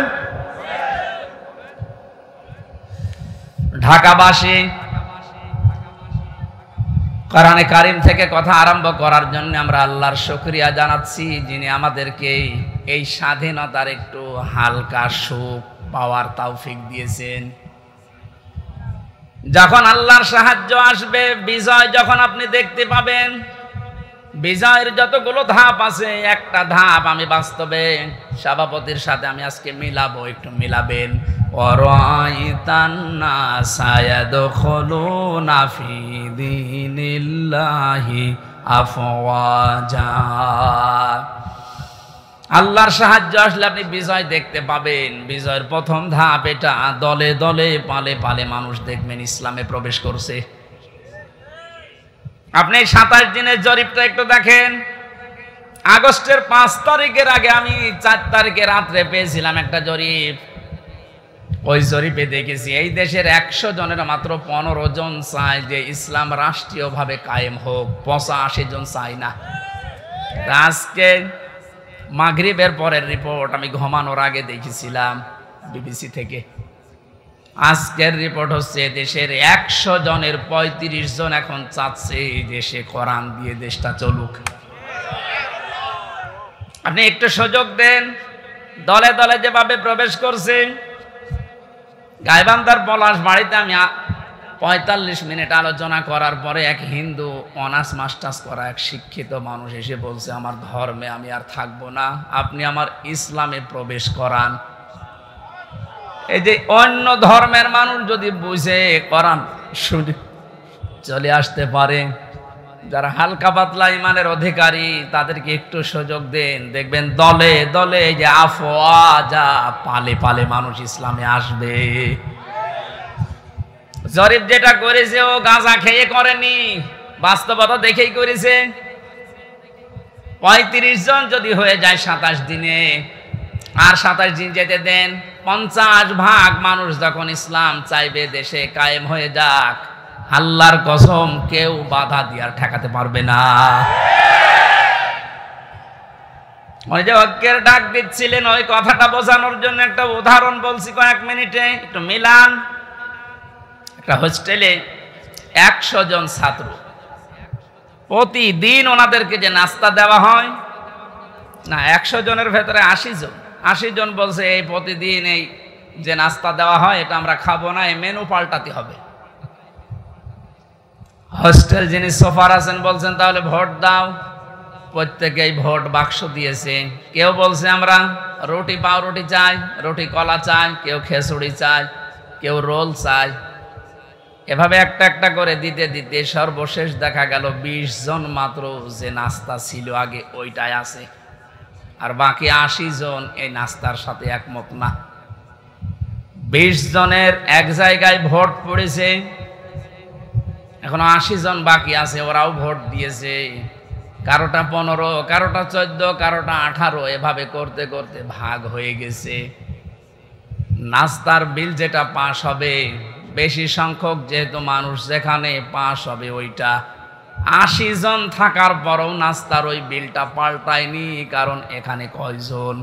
ঢাকাবাসী কোরআনে কারিম থেকে কথা আরম্ভ করার জন্য আমরা আল্লাহর শুকরিয়া জানাচ্ছি, যিনি আমাদেরকে এই স্বাধীনতার একটু হালকা সুখ পাওয়ার তৌফিক দিয়েছেন। যখন আল্লাহর সাহায্য আসবে, বিজয় যখন আপনি দেখতে পাবেন, বিজয়ের যতগুলো ধাপ আছে, একটা ধাপ আমি বাস্তবে সভাপতির সাথে আমি আজকে মিলাবো, একটু মিলাবেন। ওয়ারাইতান নাসা ইয়াদখুলুনা ফি দীনিল্লাহি আফওয়াজা। আল্লাহর সাহায্য আসলে আপনি বিজয় দেখতে পাবেন। বিজয়ের প্রথম ধাপ এটা, দলে দলে পালে পালে মানুষ দেখবেন ইসলামে প্রবেশ করছে। আপনি 27 দিনের জরিপটা একটু দেখেন। আগস্টের 5 তারিখের আগে আমি 4 তারিখে রাত্রে পেয়েছিলাম একটা জরিপ। ওই জরিপে দেখেছি এই দেশের 100 জনের মাত্র 15 জন চায় যে ইসলাম রাষ্ট্রীয়ভাবে কায়েম হোক, 85 জন চায় না। আজকে মাগরিবের পরের রিপোর্ট আমি ঘুমানোর আগে দেখেছিলাম বিবিসি থেকে। আজকের রিপোর্ট হচ্ছে দেশের 100 জনের 35 জন এখন চাচ্ছে এই দেশে কোরআন দিয়ে দেশটা চলুক। আপনি একটু সুযোগ দেন। দলে দলে যেভাবে প্রবেশ করছে, গাইবান্ধার পলাশ বাড়িতে আমি 45 মিনিট আলোচনা করার পরে এক হিন্দু অনার্স মাস্টার্স করা এক শিক্ষিত মানুষ এসে বলছে, আমার ধর্মে আমি আর থাকবো না, আপনি আমার ইসলামে প্রবেশ করান। এই যে অন্য ধর্মের মানুষ যদি বুঝে কোরআন শুনে চলে আসতে পারে, যারা হালকা পাতলা ইমানের অধিকারী তাদেরকে একটু সুযোগ দেন, দেখবেন দলে দলে এই যে আফওয়াজা পালে পালে মানুষ ইসলামে আসবে। জরিপ যেটা করেছে ও গাঁজা খেয়ে করেনি, বাস্তবতা দেখেই করেছে। 35 জন যদি হয়ে যায় 27 দিনে, আর 27 দিন যেতে দেন, 50% মানুষ যখন ইসলাম চাইবে দেশে কায়েম হয়ে যাক, আল্লাহর কসম কেউ বাধা দিয়ে আর ঠেকাতে পারবে না। ওই যে ঐক্যের ডাক দিচ্ছিলেন, ওই কথাটা বোঝানোর জন্য একটা উদাহরণ বলছি কয়েক মিনিটে, একটু মিলান। একটা হোস্টেলে 100 জন ছাত্র, প্রতিদিন ওনাদেরকে যে নাস্তা দেওয়া হয় না, 100 জনের ভেতরে 80 জন বলছে এই প্রতিদিন এই যে নাস্তা দেওয়া হয় এটা আমরা খাবো না, এই মেনু পাল্টাতে হবে। হোস্টেল যিনি সোফার আছেন বলছেন তাহলে ভোট দাও, প্রত্যেকেই ভোট বাক্স দিয়েছে। কেউ বলছে আমরা রুটি পাউরুটি চাই, রুটি কলা চাই, কেউ খেসুড়ি চাই, কেউ রোল চাই। এভাবে একটা একটা করে দিতে দিতে সর্বশেষ দেখা গেল 20 জন মাত্র যে নাস্তা ছিল আগে ওইটাই আছে, আর বাকি 80 জন এই নাস্তার সাথে একমত না। 20 জনের এক জায়গায় ভোট পড়েছে, এখনো 80 জন বাকি আছে, ওরাও ভোট দিয়েছে। কারোটা 15, কারোটা 14, কারোটা 18, এভাবে করতে করতে ভাগ হয়ে গেছে। নাস্তার বিল যেটা পাস হবে, বেশি সংখ্যক যেহেতু মানুষ যেখানে পাস হবে ওইটা, 80 জন থাকার পরও নাস্তার ওই বিলটা পাল্টায়নি। কারণ এখানে কয়জন?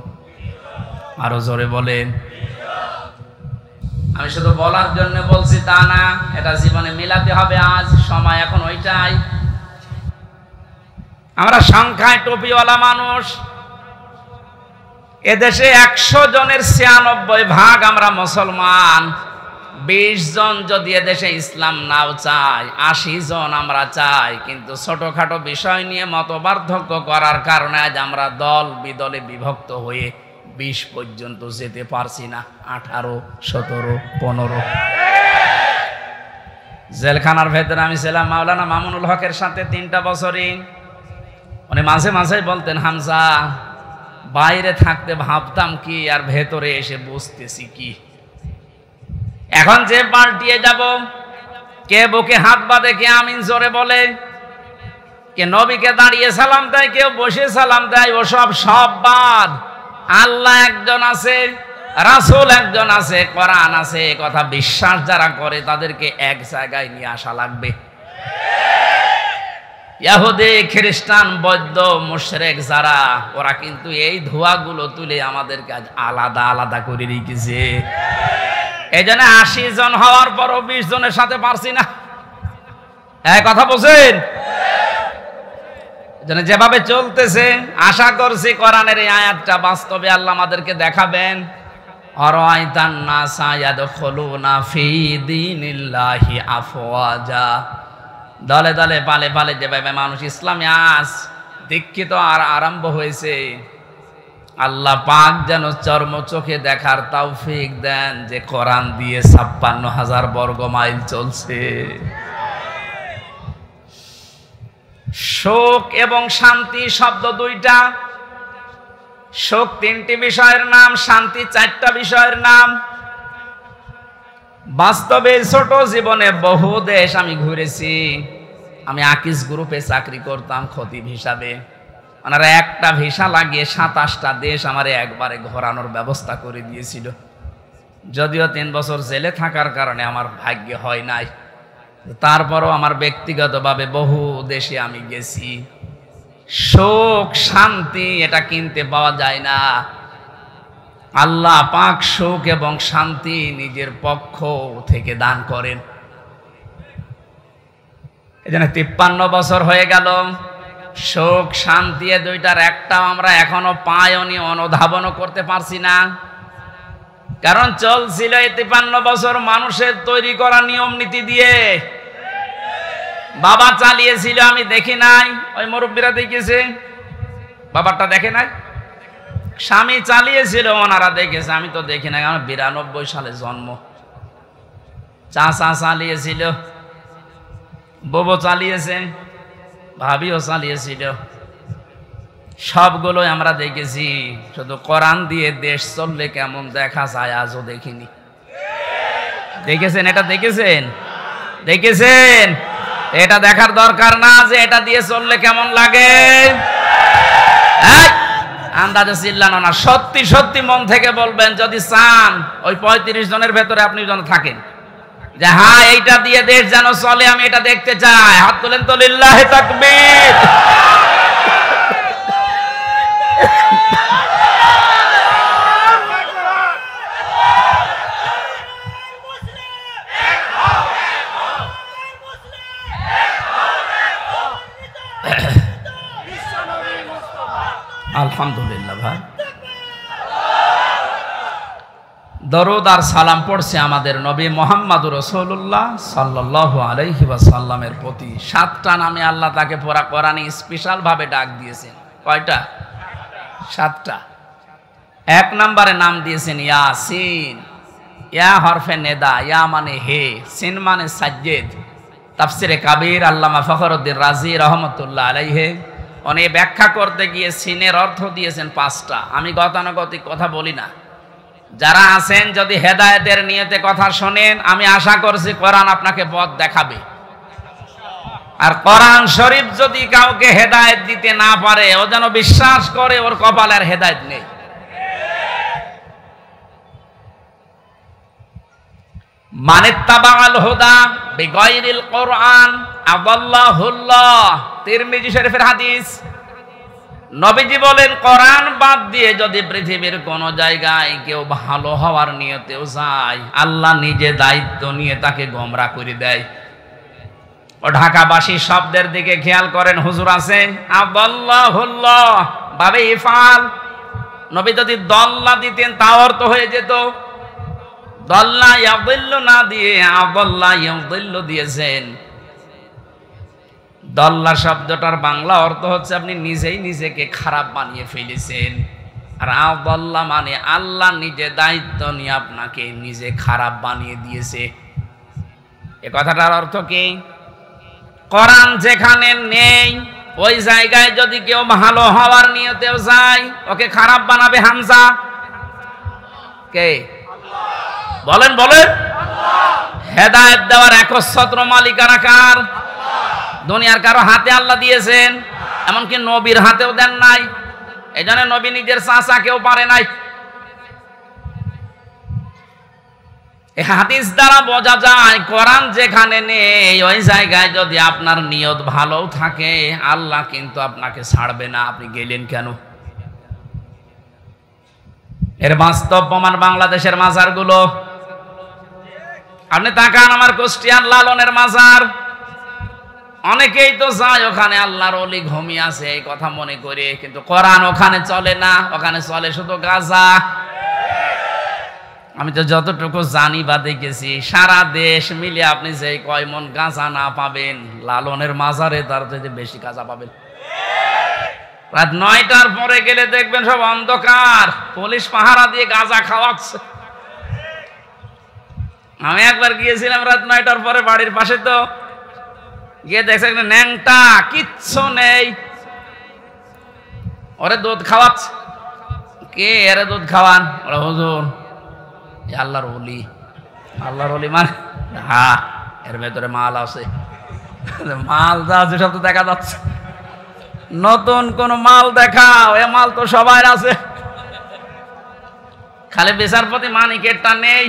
আরো জোরে বলেন। আমি শুধু বলার জন্য বলছি তা না, এটা জীবনে মিলাতে হবে। আজ সময় এখন ওইটাই। আমরা সংখ্যায় টুপিওয়ালা মানুষ, এদেশে 100 জনের 96% আমরা মুসলমান। 20 জন যদি এদেশে ইসলাম নাও চাই, 80 জন আমরা চাই, কিন্তু ছোটখাটো বিষয় নিয়ে মতপার্থক্য করার কারণে আজ আমরা দল বিদলে বিভক্ত হয়ে 20 পর্যন্ত যেতে পারছি না। 18, 17, 15। জেলখানার ভেতরে আমি ছিলাম মাওলানা মামুনুল হকের সাথে 3টা বছরই। উনি মাঝে মাঝে বলতেন, হামজা বাইরে থাকতে ভাবতাম কি আর ভেতরে এসে বুঝতেছি কি। এখন যে পাল্টিয়ে যাব, কে বুকে হাত বাঁধে, কে আমিন জোরে বলে, কে নবীকে দাঁড়িয়ে সালাম দেয়, কেউ বসে সালাম দেয়, ওসব সব বাদ। আল্লাহ একজন আছে, রাসূল একজন আছে, কোরআন আছে, এ কথা বিশ্বাস যারা করে তাদেরকে এক জায়গায় নিয়ে আসা লাগবে। ইহুদি, খ্রিস্টান, বৌদ্ধ, মুশরিক যারা, ওরা কিন্তু এই ধোঁয়াগুলো তুলে আমাদেরকে আজ আলাদা আলাদা করে রেখেছে। এই জন্য 80 জন হওয়ার পরও 20 জনের সাথে পারছি না। হ্যাঁ, কথা বলছেন। এই জন্য যেভাবে চলতেছে, আশা করছি কোরআনের এই আয়াতটা বাস্তবে আল্লাহ আমাদেরকে দেখাবেন। আরাআইতান নাসা ইয়াদখুলুনা ফি দীনিল্লাহি আফওয়াজা। দলে দলে পালে পালে যেভাবে মানুষ ইসলামে আজ দীক্ষিত আর আরম্ভ হয়েছে, আল্লাহ পাক যেন চর্ম চোখে দেখার তৌফিক দেন যে কোরআন দিয়ে 56,000 বর্গ মাইল চলছে। শোক এবং শান্তি শব্দ দুইটা। শোক 3টি বিষয়ের নাম, শান্তি 4টা বিষয়ের নাম। বাস্তবে ছোট জীবনে বহু দেশ আমি ঘুরেছি। আমি আকিস গ্রুপে চাকরি করতাম খতিব হিসাবে। ওনারা একটা ভিসা লাগিয়ে 27টা দেশ আমারে একবারে ঘোরানোর ব্যবস্থা করে দিয়েছিল। যদিও 3 বছর জেলে থাকার কারণে আমার ভাগ্য হয় নাই, তারপরও আমার ব্যক্তিগতভাবে বহু দেশে আমি গেছি। সুখ শান্তি এটা কিনতে পাওয়া যায় না। আল্লাহ পাক সুখ এবং শান্তি নিজের পক্ষ থেকে দান করেন। এজন্য 53 বছর হয়ে গেল, সুখ শান্তি এ দুইটার একটাও আমরা এখনো পাইনি, অনুধাবনও করতে পারছি না। কারণ চলছিল এই 53 বছর মানুষের তৈরি করা নিয়ম নীতি দিয়ে। বাবা চালিয়েছিল, আমি দেখি নাই, ওই মুরব্বীরা দেখেছে, বাবারটা দেখে নাই। স্বামী চালিয়েছিল, ওনারা দেখেছে, আমি তো দেখি নাই, আমার 92 সালে জন্ম। চাচা চালিয়েছিল, বউ চালিয়েছে, ভাবিও চালিয়েছিল, সবগুলোই আমরা দেখেছি। শুধু কোরআন দিয়ে দেশ চললে কেমন দেখা যায় আজও দেখিনি। দেখেছেন? এটা দেখেছেন? দেখেছেন? এটা দেখার দরকার না যে এটা দিয়ে চললে কেমন লাগে? আন্দাজে চিল্লানো না, সত্যি সত্যি মন থেকে বলবেন যদি চান ওই 35 জনের ভেতরে আপনি যেন থাকেন যে হ্যাঁ এইটা দিয়ে দেশ যেন চলে, আমি এটা দেখতে চাই। হাত তোলেন তো, লিল্লাহি তাকবীর। আলহামদুলিল্লাহ ভাই, দরুদ আর সালাম পড়ছে আমাদের নবী মুহাম্মদুর রাসূলুল্লাহ সাল্লাল্লাহু আলাইহি ওয়াসাল্লামের প্রতি। 7টা নামে আল্লাহ তাকে পুরা কোরআনে স্পেশাল ভাবে ডাক দিয়েছেন। কয়টা? 7টা। 1 নম্বরে নাম দিয়েছেন ইয়াসিন। ইয়া হরফে নেদা, ইয়া মানে হে, সিন মানে সাজ্জেদ। তাফসিরে কাবীর আল্লামা ফখরুদ্দিন রাজি রহমতুল্লাহ আলাইহি উনি ব্যাখ্যা করতে গিয়ে সিনের অর্থ দিয়েছেন 5টা। আমি গতানুগতিক কথা বলি না। যারা আছেন যদি হেদায়েতের নিয়তে কথা শোনেন, আমি আশা করছি কোরআন আপনাকে পথ দেখাবে। আর কোরআন শরীফ যদি কাউকে হেদায়েত দিতে না পারে, ও যেন বিশ্বাস করে ওর কপালের হেদায়েত নেই। মানিত্তাবাআল হুদা বিগাইরিল কোরআন আদাল্লাহুল্লাহ। তিরমিজি শরীফের হাদিস। নবীজি বলেন কোরআন বাদ দিয়ে যদি পৃথিবীর কোন জায়গায় কেউ ভালো হওয়ার নিয়তেও যায়, আল্লাহ নিজে দায়িত্ব নিয়ে তাকে গোমরা করে দেয়। ও ঢাকাবাসী শব্দের দিকে খেয়াল করেন, হুজুর আছে আদাল্লাহুল্লাহ বাবে ইফাল। নবী যদি দল্লা দিতেন তাও অর্থ হয়ে যেত। দল্লা ইয়াদিল্লু না দিয়ে আদাল্লা ইয়াদিল্লু দিয়েছেন। দল্লা শব্দটার বাংলা অর্থ হচ্ছে আপনি নিজেই নিজেকে খারাপ বানিয়ে ফেলেছেন। আর আদাল্লা মানে আল্লাহ নিজে দায়িত্ব নিয়ে আপনাকে নিজে খারাপ বানিয়ে দিয়েছে। এ কথাটার অর্থ কি? কোরআন যেখানে নেই ওই জায়গায় যদি কেউ ভালো হওয়ার নিয়তেও যায়, ওকে খারাপ বানাবে হামজা কে? বলেন বলেন। হেদায়েত দেওয়ার একচ্ছত্র মালিকানা কার? দুনিয়ার কারো হাতে আল্লাহ দিয়েছেন, এমনকি নবীর হাতেও দেন নাই। এই জন্য নবী নিজের চাচা কেউ পারে নাই। এই হাদিস দ্বারা বোঝা যায় কোরআন যেখানে নেই ওই জায়গায় যদি আপনার নিয়ত ভালো থাকে, আল্লাহ কিন্তু আপনাকে ছাড়বে না। আপনি গেলেন কেন? এর বাস্তব প্রমাণ বাংলাদেশের মাজারগুলো। আপনি তাকান, আমার কুষ্টিয়ার লালনের মাজার, অনেকেই তো যায় ওখানে আল্লাহর ওলি ঘুমিয়ে আছে এই কথা মনে করে, কিন্তু কোরআন ওখানে চলে না, ওখানে চলে শুধু গাঁজা। আমি তো যতটুকু জানি বা দেখেছি, সারা দেশ মিলে আপনি যে কয় মন গাঁজা না পাবেন, লালনের মাজারে তার থেকে বেশি গাঁজা পাবেন। রাত 9টার পরে গেলে দেখবেন সব অন্ধকার, পুলিশ পাহারা দিয়ে গাঁজা খাওয়াচ্ছে। আমি একবার গিয়েছিলাম রাত 9টার পরে বাড়ির পাশে, তো গিয়ে দেখছে একটা ন্যাংটা, কিচ্ছু নেই, ওরে দুধ খাওয়াচ্ছে। কে এরে দুধ খাওয়ান? ওরা হুজুর আল্লাহর ওলি। আল্লাহর ওলি মানে হ্যাঁ, এর ভেতরে মাল আছে। মাল যা আছে সব তো দেখা যাচ্ছে। নতুন কোন মাল দেখাও, এ মাল তো সবার আছে, খালি বিচারপতি মানিকেরটা নেই,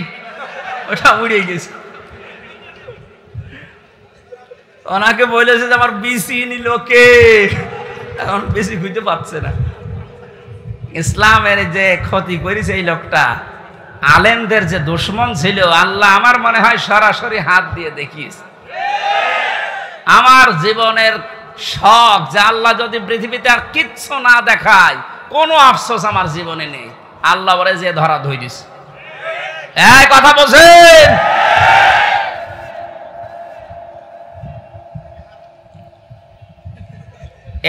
ওটা উড়ে গেছে। ওনাকে বলেছে যে আমার বিসি নিল কে? এখন বেশি খুঁজতে পারছে না। ইসলামের যে ক্ষতি করেছে এই লোকটা, আলেমদের যে দুশ্মন ছিল, আল্লাহ আমার মনে হয় সরাসরি হাত দিয়ে দেখিয়েছে। আমার জীবনের শখ যে আল্লাহ যদি পৃথিবীতে আর কিচ্ছু না দেখায়, কোনো আফসোস আমার জীবনে নেই, আল্লাহ বলে যে ধরা ধরিস। এই কথা বলছেন?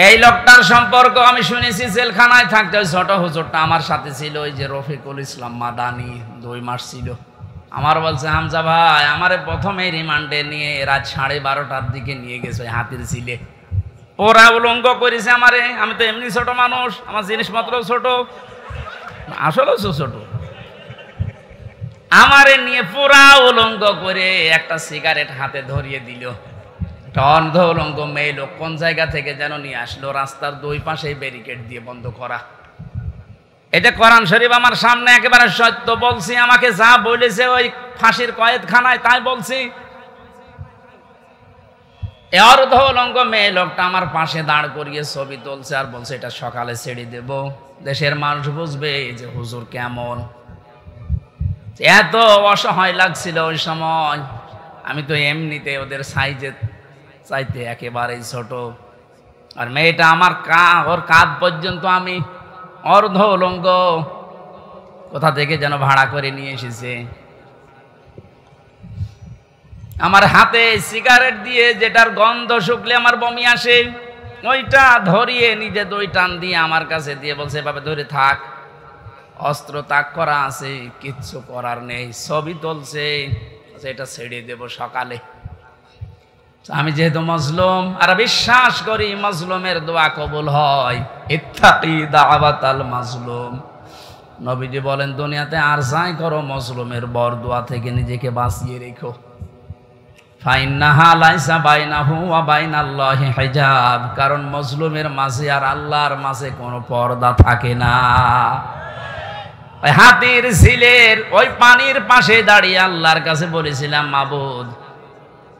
এই লোকটার সম্পর্ক আমি শুনেছি, জেলখানায় থাকতে ওই ছোট হুজুরটা আমার সাথে ছিল, ওই যে রফিকুল ইসলাম মাদানি, 2 মাস ছিল। আমার বলছে, হামজা ভাই আমারে প্রথমে রিমান্ডে নিয়ে রাত 12:30টার দিকে নিয়ে গেছে ওই হাতির ঝিলে। ওরা উলঙ্গ করেছে আমারে, আমি তো এমনি ছোট মানুষ, আমার জিনিসপত্র ছোট, আসলেও ছোট। আমারে নিয়ে পুরা উলঙ্গ করে একটা সিগারেট হাতে ধরিয়ে দিল। অন্ধ উলঙ্গ মেয়ে লোক কোন জায়গা থেকে যেন নিয়ে আসলো, রাস্তার 2 পাশে ব্যারিকেড দিয়ে বন্ধ করা। এটা কোরআন শরীফ আমার সামনে, একেবারে সত্য বলছি। আমাকে যা বলেছে ওই ফাঁসির কয়েদখানায় তাই বলছি। অর্ধ উলঙ্গ মেয়ে লোকটা আমার পাশে দাঁড় করিয়ে ছবি তুলছে আর বলছে এটা সকালে ছেড়ে দেব, দেশের মানুষ বুঝবে যে হুজুর কেমন। এত অসহায় লাগছিল ওই সময়। আমি তো এমনিতে ওদের সাইজে চাইতে একেবারেই ছোট, আর মেয়েটা আমার ওর কাঁধ পর্যন্ত আমি অর্ধ উলঙ্গ, কোথা থেকে যেন ভাড়া করে নিয়ে এসেছে। আমার হাতে সিগারেট দিয়ে, যেটার গন্ধ শুকলে আমার বমি আসে, ওইটা ধরিয়ে নিজে 2 টান দিয়ে আমার কাছে দিয়ে বলছে এভাবে ধরে থাক, অস্ত্র তাক করা আছে, কিচ্ছু করার নেই। ছবি তুলছে, এটা ছেড়ে দেব সকালে। আমি যেহেতু মজলুম আর বিশ্বাস করি মজলুমের দোয়া কবুল হয়, ইত্তাকি দাওয়াতাল মাজলুম। নবীজি বলেন দুনিয়াতে আর যাই করো মজলুমের বরদোয়া থেকে নিজেকে বাঁচিয়ে রেখো। ফাইন্নাহা লাইসা বাইনাহু ওয়া বাইনাল্লাহি হিজাব, কারণ মজলুমের মাঝে আর আল্লাহর মাঝে কোনো পর্দা থাকে না। ওই হাতির ঝিলের ওই পানির পাশে দাঁড়িয়ে আল্লাহর কাছে বলেছিলাম, মাবুদ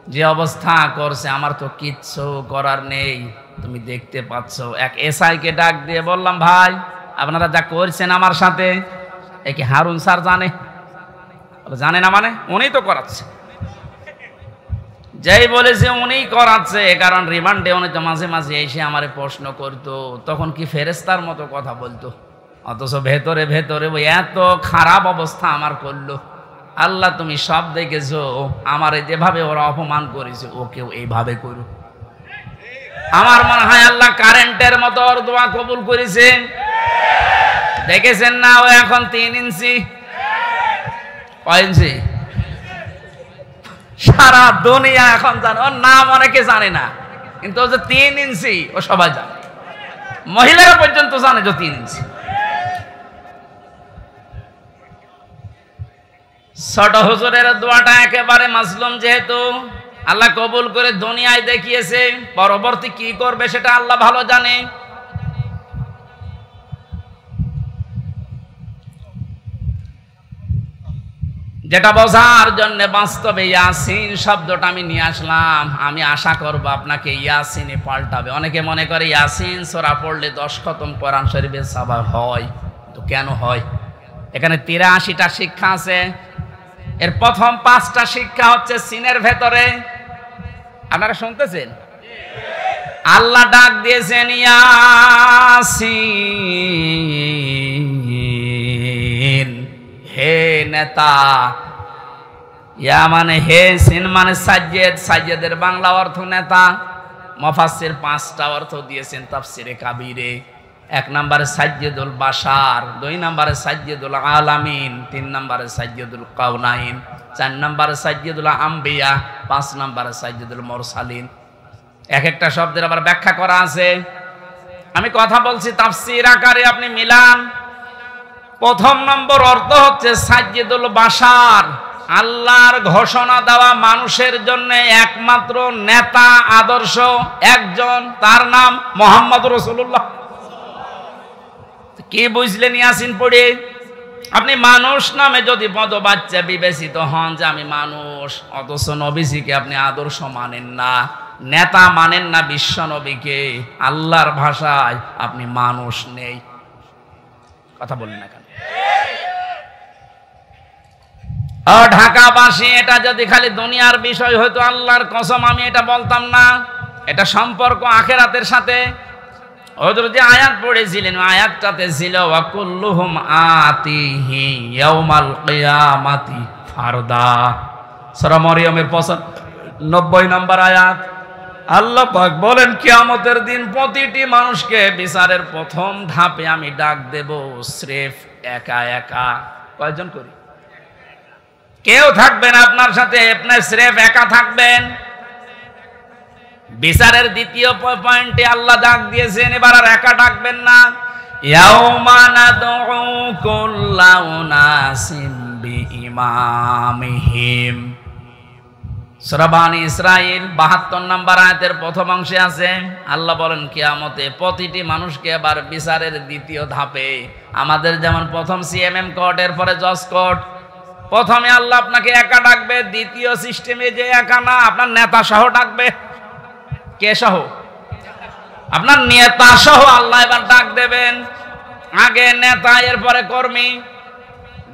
যে অবস্থা করছে আমার তো কিচ্ছু করার নেই, তুমি দেখতে পাচ্ছ। এক এসআইকে ডাক দিয়ে বললাম, ভাই আপনারা যা করছেন আমার সাথে, একে হারুন স্যার জানে? জানে না মানে? উনি তো করাচ্ছে। যেই বলেছে উনি করাচ্ছে, কারণ রিমান্ডে উনি তো মাঝে মাঝে এসে আমারে প্রশ্ন করতো, তখন কি ফেরেস্তার মতো কথা বলতো, অথচ ভেতরে ভেতরে ওই এত খারাপ অবস্থা আমার করলো। আল্লাহ তুমি সব দেখেছো, আমারে যেভাবে ওরা অপমান করেছে ওকেও এইভাবে করো। আমার মনে হয় আল্লাহ কারেন্টের মতো ওর দোয়া কবুল করেছে। দেখেছেন না, ও এখন 3 ইঞ্চি। কয় ইঞ্চি? সারা দুনিয়া এখন জানে, ওর নাম অনেকে জানে না, কিন্তু ও যে 3 ইঞ্চি ও সবাই জানে, মহিলারা পর্যন্ত জানে যে 3 ইঞ্চি। ছোট হুজুরের দোয়াটা একেবারে মাজলুম, যেহেতু আল্লাহ কবুল করে দুনিয়ায় দেখিয়েছে, পরবর্তী কি করবে সেটা আল্লাহ ভালো জানে। যেটা বোঝার জন্য বাস্তবে ইয়াসিন শব্দটা আমি নিয়ে আসলাম। আমি আশা করব আপনাকে ইয়াসিনে পাল্টাবে। অনেকে মনে করে ইয়াসিন সূরা পড়লে 10 খতম কোরআন শরীফের সওয়াব হয়, তো কেন হয়? এখানে 83টা শিক্ষা আছে। এর প্রথম 5টা শিক্ষা হচ্ছে সিনের ভেতরে। আপনারা শুনতেছেন? আল্লাহ ডাক দিয়েছেন ইয়াসিন, হে নেতা। ইয়া মানে হে, সিন মানে সাজ্জেদ, সাজ্জেদের বাংলা অর্থ নেতা। মুফাসসির 5টা অর্থ দিয়েছেন তাফসিরে কাবীরে। 1 নম্বরে সাজ্জেদুল বাশার, 2 নম্বরে সাজ্জেদুল আলামিন, 3 নম্বরে সাজ্জেদুল কাউনাইন, 4 নম্বরে সাজ্জেদুল আম্বিয়া, 5 নম্বরে সাজ্জেদুল মুরসালিন। এক একটা শব্দের আবার ব্যাখ্যা করা আছে। আমি কথা বলছি তাফসীর আকারে, আপনি মিলান। প্রথম নম্বর অর্থ হচ্ছে সাজ্জেদুল বাশার, আল্লাহর ঘোষণা দেওয়া মানুষের জন্য একমাত্র নেতা আদর্শ একজন, তার নাম মুহাম্মদ রাসূলুল্লাহ। কি বুঝলেন ইয়াসিন পড়ে? আপনি মানুষ নামে যদি পদবাচ্চা বিবেচিত হন যে আমি মানুষ, অথচ নবীজিকে আপনি আদর্শ মানেন না, নেতা মানেন না বিশ্ব নবীকে, আল্লাহর ভাষায় আপনি মানুষ নেই। কথা বললেন না কেন? ও ঢাকাবাসী, এটা যদি খালি দুনিয়ার বিষয় হয়তো আল্লাহর কসম আমি এটা বলতাম না। এটা সম্পর্ক আখিরাতের সাথে। হুজুর যে আয়াত পড়েছিলেন আয়াতটাতে ছিল ওয়াকুল্লুহুম আতিহি ইয়াউমাল কিয়ামাতি ফারদা। সূরা মরিয়মের 95 নম্বর আয়াত। আল্লাহ পাক বলেন কিয়ামতের দিন প্রতিটি মানুষকে বিচারের প্রথম ধাপে আমি ডাক দেব স্রেফ একা একা। কয়জন করি? কেউ থাকবেন আপনার সাথে, আপনি স্রেফ একা থাকবেন। বিচারের দ্বিতীয় পয়েন্টে আল্লাহ ডাক দিয়েছেন এবার আর একা ডাকবেন না। ইয়াউমা নাদউ কুল্লা উনাসিম বিইমামিহিম। সূরা বানী ইসরাঈল 72 নম্বর আয়াতের প্রথম অংশে আছে আল্লাহ বলেন কিয়ামতে প্রতিটি মানুষকে এবার বিচারের দ্বিতীয় ধাপে, আমাদের যেমন প্রথম সিএমএম কোর্ট, এরপরে জজ কোর্ট, প্রথমে আল্লাহ আপনাকে একা ডাকবে, দ্বিতীয় সিস্টেমে যে একা না, আপনার নেতা সহ ডাকবে। কে সহ? আপনার নেতা সহ আল্লাহ এবার ডাক দেবেন। আগে নেতা, এরপরে কর্মী।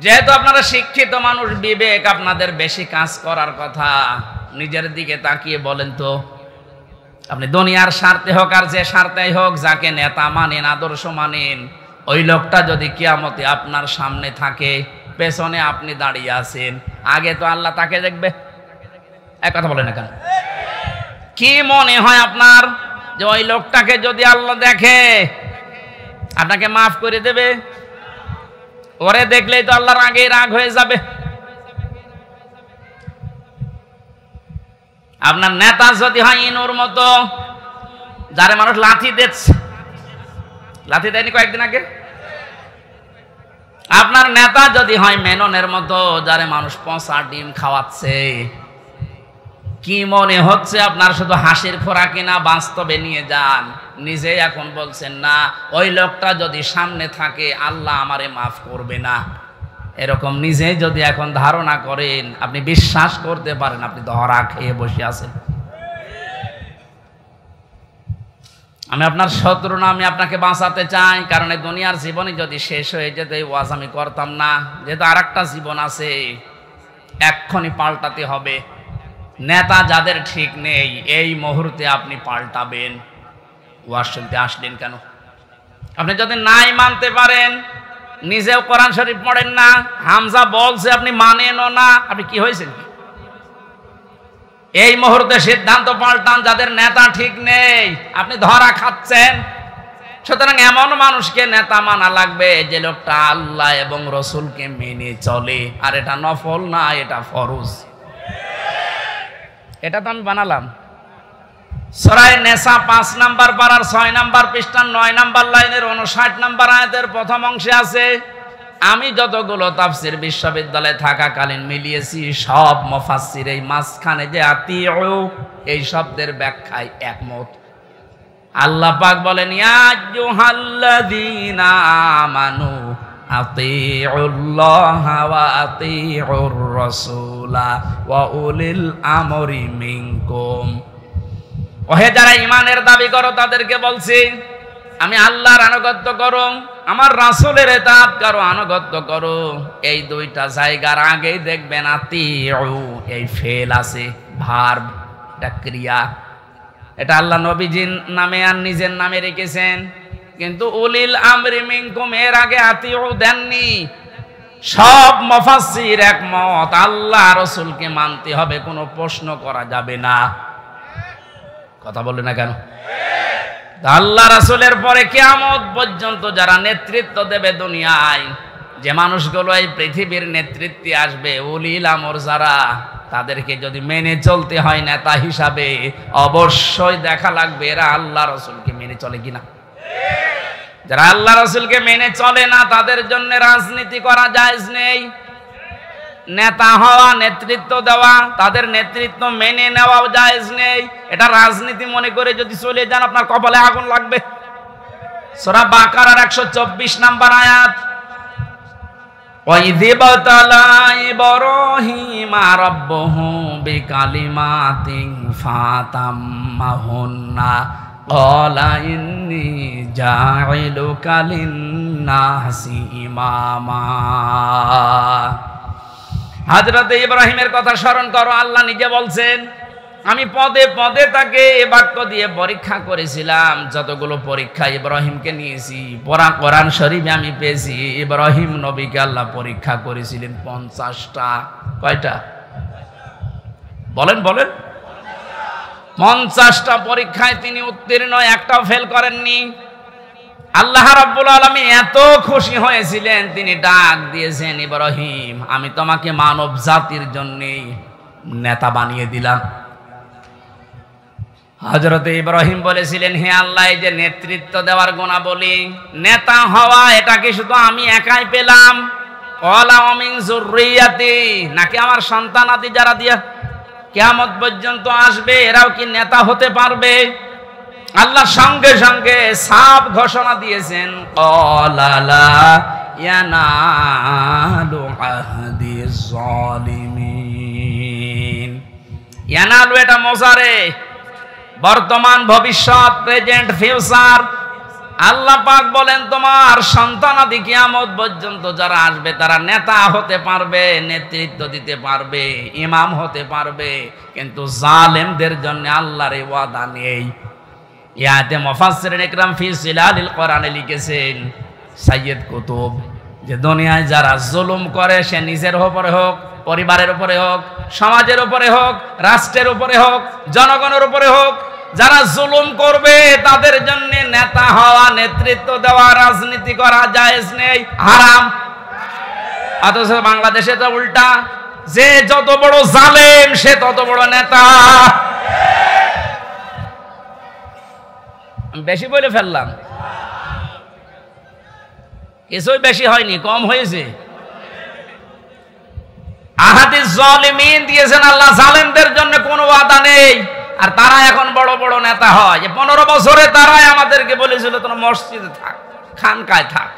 যেহেতু আপনারা শিক্ষিত মানুষ, বিবেক আপনাদের বেশি কাজ করার কথা। নিজের দিকে তাকিয়ে বলেন তো, আপনি দুনিয়ার স্বার্থে হোক আর যে স্বার্থেই হোক, যাকে নেতা মানেন, আদর্শ মানেন, ওই লোকটা যদি কিয়ামতে আপনার সামনে থাকে, পেছনে আপনি দাঁড়িয়ে আছেন, আগে তো আল্লাহ তাকে দেখবে। এক কথা বলেন না কেন? কি মনে হয় আপনার যে ওই লোকটাকে যদি আল্লাহ দেখে আপনাকে মাফ করে দেবে? ওরে দেখলেই তো আল্লাহর আগেই রাগ হয়ে যাবে। আপনার নেতা যদি হয় ইনুর মতো, যারে মানুষ লাথি দিচ্ছে, লাথি দেয়নি কয়েকদিন আগে? আপনার নেতা যদি হয় মেননের মতো, যারে মানুষ পচা ডিম খাওয়াচ্ছে, কি মনে হচ্ছে আপনার শুধু হাসির খোরাকি না, বাস্তবে নিয়ে যান। নিজে এখন বলছেন না ওই লোকটা যদি সামনে থাকে আল্লাহ আমারে মাফ করবে না, এরকম নিজে যদি এখন ধারণা করেন, আপনি বিশ্বাস করতে পারেন আপনি ধরা খেয়ে বসে আছেন। আমি আপনার শত্রু না, আমি আপনাকে বাঁচাতে চাই। কারণ এই দুনিয়ার জীবনে যদি শেষ হয়ে যেত এই ওয়াজ আমি করতাম না। যেহেতু আর একটা জীবন আছে, এক্ষুনি পাল্টাতে হবে। নেতা যাদের ঠিক নেই এই মুহূর্তে আপনি পাল্টাবেন। ওয়াজ শুনতে আসলেন কেন? আপনি যদি নাই মানতে পারেন, নিজেও কোরআন শরীফ পড়েন না, হামজা বলছে আপনি মানেনও না, আপনি কি হয়েছেন? এই মুহূর্তে সিদ্ধান্ত পাল্টান। যাদের নেতা ঠিক নেই, আপনি ধরা খাচ্ছেন। সুতরাং এমন মানুষকে নেতা মানা লাগবে যে লোকটা আল্লাহ এবং রসুলকে মেনে চলে। আর এটা নফল না, এটা ফরজ। এটা তো আমি বানালাম। সূরা নেসা 5 নাম্বার পারার 6 নাম্বার পৃষ্ঠা 9 নাম্বার লাইনের 59 নাম্বার আয়াতের প্রথম অংশে আছে। আমি যতগুলো তাফসীর বিশ্ববিদ্যালয়ে থাকাকালীন মিলিয়েছি, সব মুফাসসির এই মাঝখানে যে আতিউ এই শব্দের ব্যাখ্যায় একমত। আল্লাহ পাক বলেন ইয়া আইয়ুহাল্লাযীনা আমানু আতিউল্লাহা ওয়া আতিউর রাসূলা ওয়া উলিল আমরি মিনকুম। ওহে যারা ঈমানের দাবি করো তাদেরকে বলছি, আমি আল্লাহর আনুগত্য করো, আমার রাসূলের ইতাআত করো, আনুগত্য করো। এই দুইটা জায়গার আগেই দেখবেন আতিউ এই ফেল আছে, ভার্ব, এটা ক্রিয়া। এটা আল্লাহ নবীজির নামে আর নিজের নামে রেখেছেন, কিন্তু উলিল আমরি মিনকুম এর আগে আতিউ দেননি। সব মুফাসসির একমত, আল্লাহ রাসূলকে মানতে হবে, কোনো প্রশ্ন করা যাবে না। কথা বলে না কেন? আল্লাহ রাসূলের পরে কিয়ামত পর্যন্ত যারা নেতৃত্ব দেবে দুনিয়ায়, যে মানুষগুলো এই পৃথিবীর নেতৃত্বে আসবে, উলিল আমর যারা, তাদেরকে যদি মেনে চলতে হয় নেতা হিসাবে, অবশ্যই দেখা লাগবে এরা আল্লাহ রাসূলকে মেনে চলে কিনা। যারা আল্লাহ রাসূলকে মেনে চলে না তাদের জন্য রাজনীতি করা জায়েজ নেই। নেতা হওয়া, নেতৃত্ব দেওয়া, তাদের নেতৃত্ব মেনে নেওয়াও জায়েজ নেই। এটা রাজনীতি মনে করে যদি চলে যান আপনার কপালে আগুন লাগবে। সূরা বাকারার 124 নাম্বার আয়াত। وَإِذِ ابْتَلَى إِبْرَاهِيمَ رَبُّهُ بِكَلِمَاتٍ فَأَتَمَّهُنَّ قَالَ إِنِّي جَاعِلُكَ لِلنَّاسِ ইমামা। হযরত ইব্রাহিমের কথা স্মরণ করো, আল্লাহ নিজে বলছেন আমি পদে পদে তাকে এ বাক্য দিয়ে পরীক্ষা করেছিলাম। যতগুলো পরীক্ষা ইব্রাহিমকে নিয়েছি কোরআন শরীফে আমি পেয়েছি, ইব্রাহিম নবীকে আল্লাহ পরীক্ষা করেছিলেন 50টা। কয়টা বলেন বলেন? 50টা পরীক্ষায় তিনি উত্তীর্ণ, একটাও ফেল করেননি। আল্লাহ রাব্বুল আলামিন এত খুশি হয়েছিলেন, তিনি ডাক দিয়েছেন, ইব্রাহিম আমি তোমাকে মানব জাতির জন্য নেতা বানিয়ে দিলাম। হযরত ইব্রাহিম বলেছিলেন, হে আল্লাহ, এই যে নেতৃত্ব দেওয়ার গুণাবলী, নেতা হওয়া, এটা কি শুধু আমি একাই পেলাম? ওয়ালা মিন যুররিয়াতি, নাকি আমার সন্তানাদি যারা দিয়া কিয়ামত পর্যন্ত আসবে এরাও কি নেতা হতে পারবে? আল্লাহ সঙ্গে সঙ্গে সাফ ঘোষণা দিয়েছেন, ক্বালা লা ইয়ানালু আহদিজ জালিমিন। ইয়ানালু এটা মোজারে, বর্তমান ভবিষ্যৎ, প্রেজেন্ট ফিউচার। আল্লাহ পাক বলেন তোমার সন্তানাদি কিয়ামত পর্যন্ত যারা আসবে তারা নেতা হতে পারবে, নেতৃত্ব দিতে পারবে, ইমাম হতে পারবে, কিন্তু জালেমদের জন্য আল্লাহর এই ওয়াদা নেই। ইয়াতে মুফাসসিরিন ইকরাম ফি সিলালিল কোরআনে লিখেছেন সাইয়্যিদ কুতুব, যে দুনিয়ায় যারা জুলুম করে, সে নিজের উপরে হোক, পরিবারের উপরে হোক, সমাজের উপরে হোক, রাষ্ট্রের উপরে হোক, জনগণের উপরে হোক, যারা জুলুম করবে তাদের জন্য নেতা হওয়া, নেতৃত্ব দেওয়া, রাজনীতি করা জায়েজ নেই, হারাম। অথচ বাংলাদেশে তো উল্টা, যে যত বড় জালেম সে তত বড় নেতা। বেশি বলে ফেললাম? কিছুই বেশি হয়নি, কম হয়েছে। আহাদিস জালিমিন দিয়েছেন আল্লাহ, জালেমদের জন্য কোনো ওয়াদা নেই। আর তারা এখন বড় বড় নেতা হয়। যে 15 বছরে তারাই আমাদেরকে বলেছিল তোমরা মসজিদে থাক, খানকায় থাক।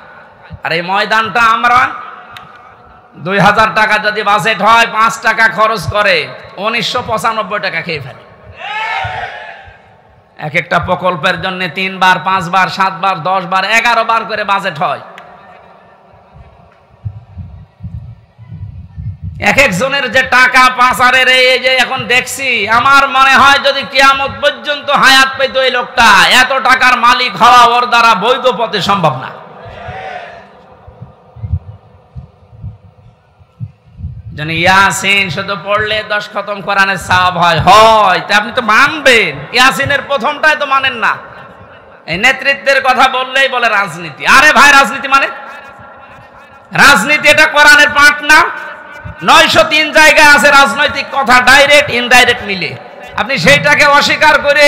আর এই ময়দানটা আমরা 2000 টাকা যদি বাজেট হয়, 5 টাকা খরচ করে 1995 টাকা খেয়ে ফেলে। এক একটা প্রকল্পের জন্য 3 বার, 5 বার, 7 বার, 10 বার, 11 বার করে বাজেট হয়। এক একজনের যে টাকা পাচারের, এই যে এখন দেখছি, আমার মনে হয় যদি কিয়ামত পর্যন্ত হায়াত পেত এই লোকটা, এত টাকার মালিক হওয়া ওর দ্বারা বৈধ পথে সম্ভব না। জানি ইয়াসিন শুধু পড়লে 10 খতম কোরআনের সওয়াব হয়, তা আপনি তো মানবেন। ইয়াসিনের প্রথমটাই তো মানেন না। এই নেতৃত্বের কথা বললেই বলে রাজনীতি। আরে ভাই, রাজনীতি মানে রাজনীতি এটা কোরআনের পাঠ না। 903 জায়গায় আছে রাজনৈতিক কথা, ডাইরেক্ট ইনডাইরেক্ট মিলে। আপনি সেইটাকে অস্বীকার করে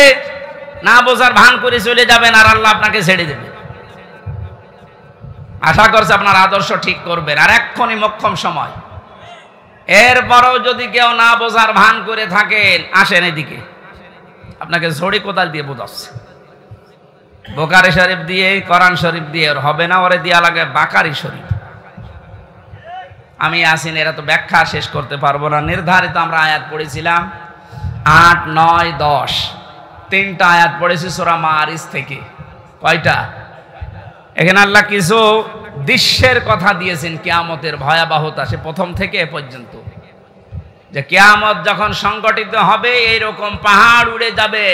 না বোঝার ভান করে চলে যাবেন, আর আল্লাহ আপনাকে ছেড়ে দেবে। আশা করছে আপনার আদর্শ ঠিক করবেন, আর এক্ষুনি মোক্ষম সময়। এরপরেও যদি কেউ না বোঝার ভান করে থাকেন, আসেন এদিকে, আপনাকে ঝড়ি কোদাল দিয়ে বোঝাচ্ছে। বোকারি শরীফ দিয়ে, কোরআন শরীফ দিয়ে ওর হবে না, ওরে দিয়া লাগে বাকারি শরীফ। আমি আসিন, এরা তো ব্যাখ্যা শেষ করতে পারবো না। নির্ধারিত আমরা আয়াত পড়েছিলাম 8, 9, 10, 3টা আয়াত পড়েছি সূরা মারিজ থেকে। কয়টা? এখানে আল্লাহ কিছু দৃশ্যের কথা দিয়েছেন, কিয়ামতের ভয়াবহতা, সে প্রথম থেকে এ পর্যন্ত। যে কিয়ামত যখন সংগঠিত হবে, এইরকম পাহাড় উড়ে যাবে,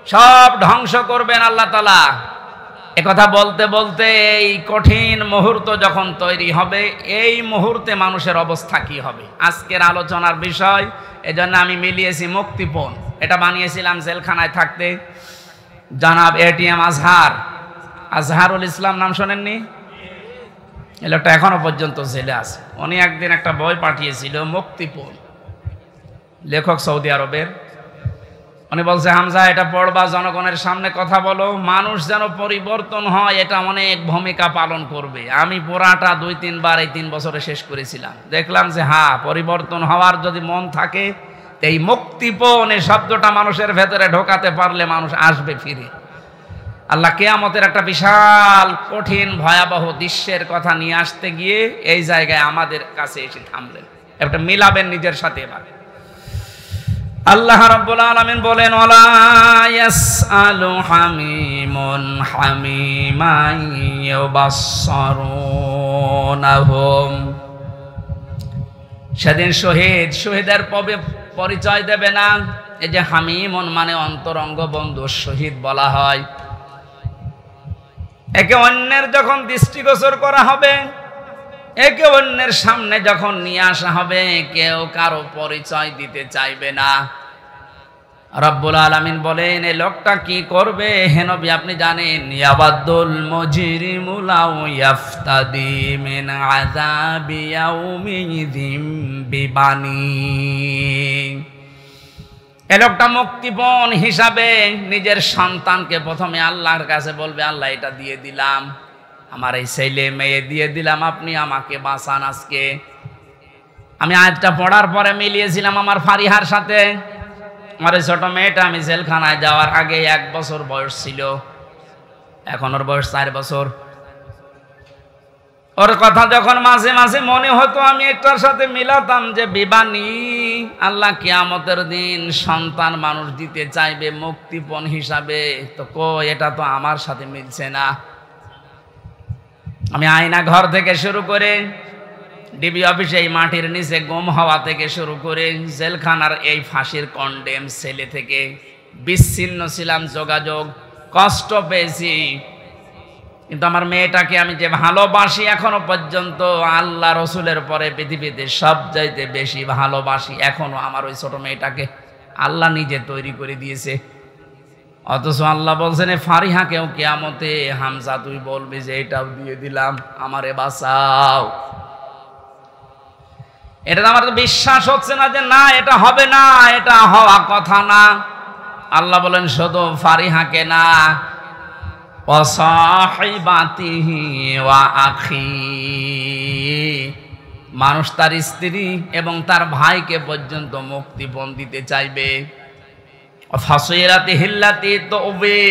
সব ধ্বংস করবেন আল্লাহ তাআলা। একথা বলতে বলতে এই কঠিন মুহূর্ত যখন তৈরি হবে, এই মুহূর্তে মানুষের অবস্থা কি হবে আজকের আলোচনার বিষয়। এজন্য আমি মিলিয়েছি মুক্তিপণ। এটা বানিয়েছিলাম জেলখানায় থাকতে। জনাব এটিএম আজহারুল ইসলাম, নাম শোনেননি? এই লোকটা এখনো পর্যন্ত জেলে আছে। উনি একদিন একটা বই পাঠিয়েছিল, মুক্তিপণ, লেখক সৌদি আরবের। উনি বলছে, হামজা এটা পড়বা, জনগণের সামনে কথা বলো, মানুষ যেন পরিবর্তন হয়, এটা অনেক ভূমিকা পালন করবে। আমি পুরাটা 2-3 বার এই 3 বছরে শেষ করেছিলাম। দেখলাম যে হ্যাঁ, পরিবর্তন হওয়ার যদি মন থাকে, এই মুক্তিপণ এই শব্দটা মানুষের ভেতরে ঢোকাতে পারলে মানুষ আসবে ফিরে। আল্লাহ কিয়ামতের একটা বিশাল কঠিন ভয়াবহ দৃশ্যের কথা নিয়ে আসতে গিয়ে এই জায়গায় আমাদের কাছে এসে থামলেন। একটা মিলাবেন নিজের সাথে। এবার আল্লাহ রাব্বুল আলামিন বলেন, ওয়ালা ইয়াসআলু হামিমুন হামিমান ইউবাসসারুনহুম। সেদিন শহীদের পরিচয় দেবে না। এই যে হামিমুন মানে অন্তরঙ্গ বন্ধু, শহীদ বলা হয়। একে অন্যের যখন দৃষ্টিগোচর করা হবে, একে অন্যের সামনে যখন নিয়ে আসা হবে, কেউ কারো পরিচয় দিতে চাইবে না। রব্বুল আলামিন বলেন, এই লোকটা কি করবে হে নবী আপনি জানেন? ইয়াবাদুল মুজরিমু লাউ ইয়াফতাদি মিন আযাবি ইয়াউমিযিম বিবানি। এই লোকটা মুক্তিপণ হিসাবে নিজের সন্তানকে প্রথমে আল্লাহর কাছে বলবে, আল্লাহ এটা দিয়ে দিলাম, আমার এই ছেলে মেয়ে দিয়ে দিলাম, আপনি আমাকে বাঁচান আজকে। আমি আয়াতটা পড়ার পরে মিলিয়েছিলাম আমার ফারিহার সাথে। আমার এই ছোট মেয়েটা আমি জেলখানায় যাওয়ার আগে 1 বছর বয়স ছিল, এখন ওর বয়স 4 বছর। ওর কথা যখন মাঝে মাঝে মনে হতো আমি এটার সাথে মিলাতাম যে বিবানী, আল্লাহ কিয়ামতের দিন সন্তান মানুষ দিতে চাইবে মুক্তিপণ হিসাবে, তো এটা তো আমার সাথে মিলছে না। আমি আয়না ঘর থেকে শুরু করে ডিবি অফিসে এই মাটির নিচে গুম হওয়া থেকে শুরু করে জেলখানার এই ফাঁসির কন্ডেম ছেলে থেকে বিচ্ছিন্ন ছিলাম, যোগাযোগ কষ্ট পেয়েছি। কিন্তু আমার মেয়েটাকে আমি যে ভালোবাসি এখনো পর্যন্ত, আল্লাহ রসুলের পরে পৃথিবীতে সবচাইতে বেশি ভালোবাসি এখনো আমার ওই ছোট মেয়েটাকে। আল্লাহ নিজে তৈরি করে দিয়েছে। অথচ আল্লাহ বলছেন ফারিহাকেও কিয়ামতে হামজা তুই বলবি যে এটাও দিয়ে দিলাম, আমারে বাঁচাও। এটা আমার তো বিশ্বাস হচ্ছে না যে না এটা হবে না, এটা হওয়া কথা না। আল্লাহ বলেন শুধু ফারিহাকে না, ওয়াসাহিবাতিহি ওয়া আখি, মানুষ তার স্ত্রী এবং তার ভাইকে পর্যন্ত মুক্তিপণ দিতে চাইবে। ফাসিলাতি হিল্লাতি তওবে,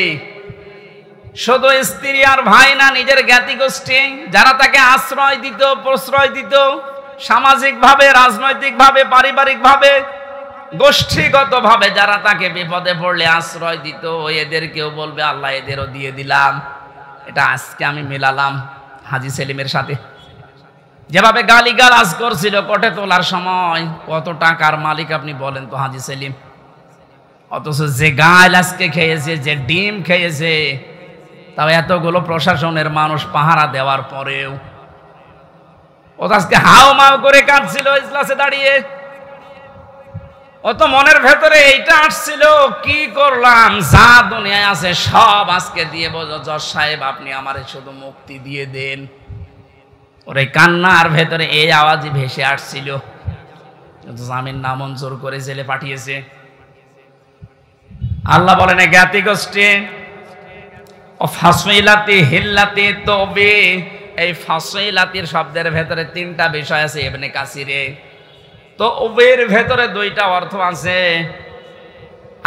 শুধু স্ত্রী আর ভাই না, নিজের জ্ঞাতি গোষ্ঠী যারা তাকে আশ্রয় দিত, প্রশ্রয় দিত, সামাজিকভাবে, রাজনৈতিকভাবে, পারিবারিকভাবে, গোষ্ঠীগতভাবে যারা তাকে বিপদে পড়লে আশ্রয় দিত, এদেরকেও বলবে আল্লাহ এদেরও দিয়ে দিলাম। এটা আজকে আমি মেলালাম হাজী সেলিমের সাথে। যেভাবে গালিগালাজ করছিল কোর্টে তোলার সময়, কত টাকার মালিক আপনি বলেন তো হাজী সেলিম। অথচ যে গাল আজকে খেয়েছে, যে ডিম খেয়েছে, তাও এতগুলো প্রশাসনের মানুষ পাহারা দেওয়ার পরেও ও আজকে হাও মাও করে কাঁদছিল ইজলাসে দাঁড়িয়ে। ও তো মনের ভেতরে এইটা আসছিল, কি করলাম, যা দুনিয়ায় আছে সব আজকে দিয়ে বোঝো জজ সাহেব আপনি আমারে শুধু মুক্তি দিয়ে দেন। ওর এই কান্নার ভেতরে এই আওয়াজই ভেসে আসছিল। কিন্তু জামিন নামঞ্জুর করে জেলে পাঠিয়েছে। আল্লাহ বলেন জ্ঞাতি গোষ্ঠী ও ফাসিলাতি হিল্লাতি তওবে, এই ফাসিলাতির শব্দের ভেতরে 3টা বিষয় আছে ইবনে কাসিরে। তো ওবের ভেতরে 2টা অর্থ আছে।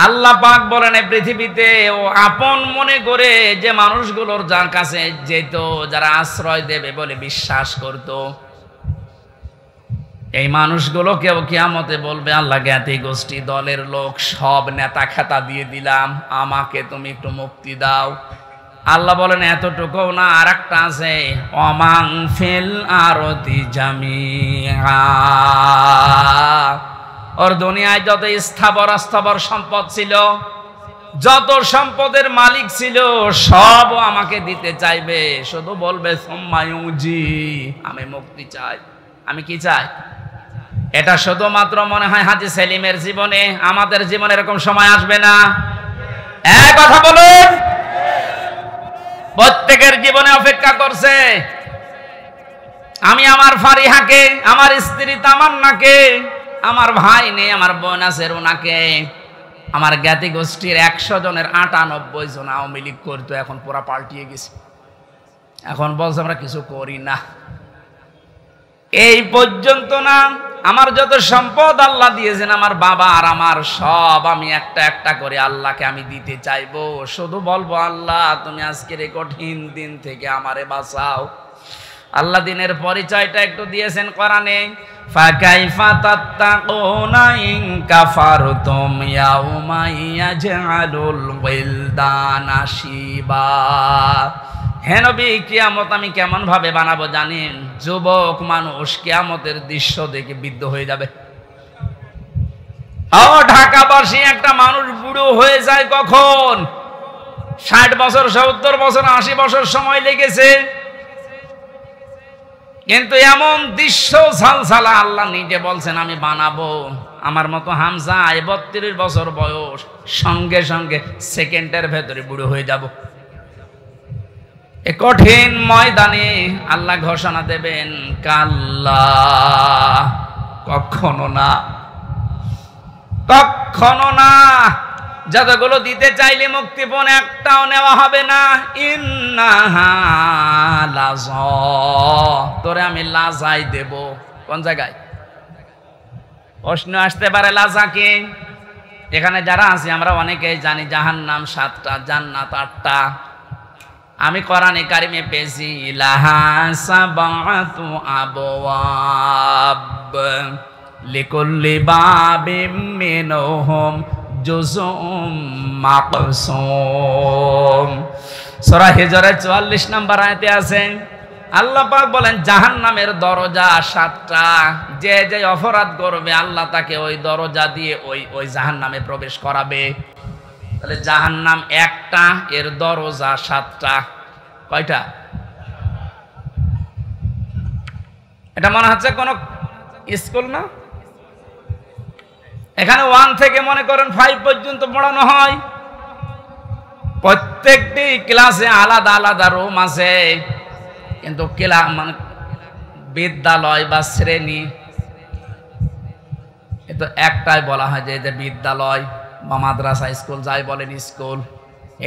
আল্লাহ পাক বলেন এই পৃথিবীতে ও আপন মনে করে যে মানুষগুলোর যার কাছে যেত, যারা আশ্রয় দেবে বলে বিশ্বাস করত, এই মানুষগুলোকেও কিয়ামতে বলবে আল্লাহ জ্ঞাতি গোষ্ঠী দলের লোক সব নেতা খেতা দিয়ে দিলাম, আমাকে তুমি একটু মুক্তি দাও। আল্লাহ বলেন এতটুকু না, আর একটা আছে, ওমান ফিল আরদি জামিআ, ওর দুনিয়ায় যত স্থাবর অস্থাবর সম্পদ ছিল, যত সম্পদের মালিক ছিল, সব আমাকে দিতে চাইবে। শুধু বলবে সুম্মায়ুজি, আমি মুক্তি চাই। আমি কি চাই? এটা শুধুমাত্র মনে হয় হাজী সেলিমের জীবনে, আমাদের জীবনে এরকম সময় আসবে না। এক কথা বলুন, প্রত্যেকের জীবনে অপেক্ষা করছে। আমি আমার ফারিহাকে, আমার স্ত্রী তামান্নাকে, আমার ভাই নেই, আমার বোন আছে রুনাকে, আমার জ্ঞাতি গোষ্ঠীর 100 জনের 98 জন আওয়ামী লীগ করতো, এখন পুরা পাল্টিয়ে গেছে। এখন বলছে আমরা কিছু করি না। এই পর্যন্ত না, আমার যত সম্পদ আল্লাহ দিয়েছেন, আমার বাবা আর আমার সব, আমি একটা একটা করে আল্লাহকে আমি দিতে চাইবো। শুধু বলবো, আল্লাহ তুমি আজকের এই কঠিন দিন থেকে আমারে বাঁচাও। আল্লাহ দিনের পরিচয়টা একটু দিয়েছেন কোরআনে, ফাকাইফা তাত্তাকুনা ইন কাফারতুম ইয়াউমা ইয়াজআলুল ওয়িলদানা শিবা। হে নবী, কিয়ামত আমি কেমন ভাবে বানাবো জানেন? যুবক মানুষ কিয়ামতের দৃশ্য দেখে বিদ্ধ হয়ে যাবে। ও ঢাকাবাসী, একটা মানুষ বুড়ো হয়ে যায় কখন? 60 বছর, 70 বছর, 80 বছর সময় লেগেছে, কিন্তু এমন দৃশ্য ঝালঝালা আল্লাহ নিজে বলছেন আমি বানাবো। আমার মতো হামজা 32 বছর বয়স, সঙ্গে সঙ্গে সেকেন্ডের ভেতরে বুড়ো হয়ে যাব। এ কঠিন ময়দানে আল্লাহ ঘোষণা দেবেন, কাল্লা, কখনো না, কখনো না। যতগুলো দিতে চাইলে মুক্তিপণ একটাও নেওয়া হবে না। ইন্নাহা লাযা, তোরে আমি লাজাই দেব। কোন জায়গায়? প্রশ্ন আসতে পারে, লাজা কি? এখানে যারা আছি আমরা অনেকেই জানি জাহান্নাম 7টা, জান্নাত 8টা। আমি কোরআনে কারিমে পেয়েছি লাহা সাবাতু আবওয়াব লিকুল্লি বাবিম মিনহুম জুজুম মাকসুম। সূরা হিজরের 44 নম্বর আয়াতে আছে, আল্লাহ পাক বলেন জাহান্নামের দরজা 7টা। যে যে অপরাধ করবে আল্লাহ তাকে ওই দরজা দিয়ে ওই জাহান্নামে প্রবেশ করাবে। তাহলে জাহান্নাম একটা, এর দরজা 7টা। কয়টা? এটা মনে হচ্ছে কোন স্কুল না? এখানে 1 থেকে মনে করেন 5 পর্যন্ত পড়ানো হয়। প্রত্যেকটি ক্লাসে আলাদা আলাদা রুম আছে, কিন্তু মানে বিদ্যালয় বা শ্রেণী তো একটাই বলা হয়, যে এটা বিদ্যালয় বা মাদ্রাসা, স্কুল যাই বলেন স্কুল।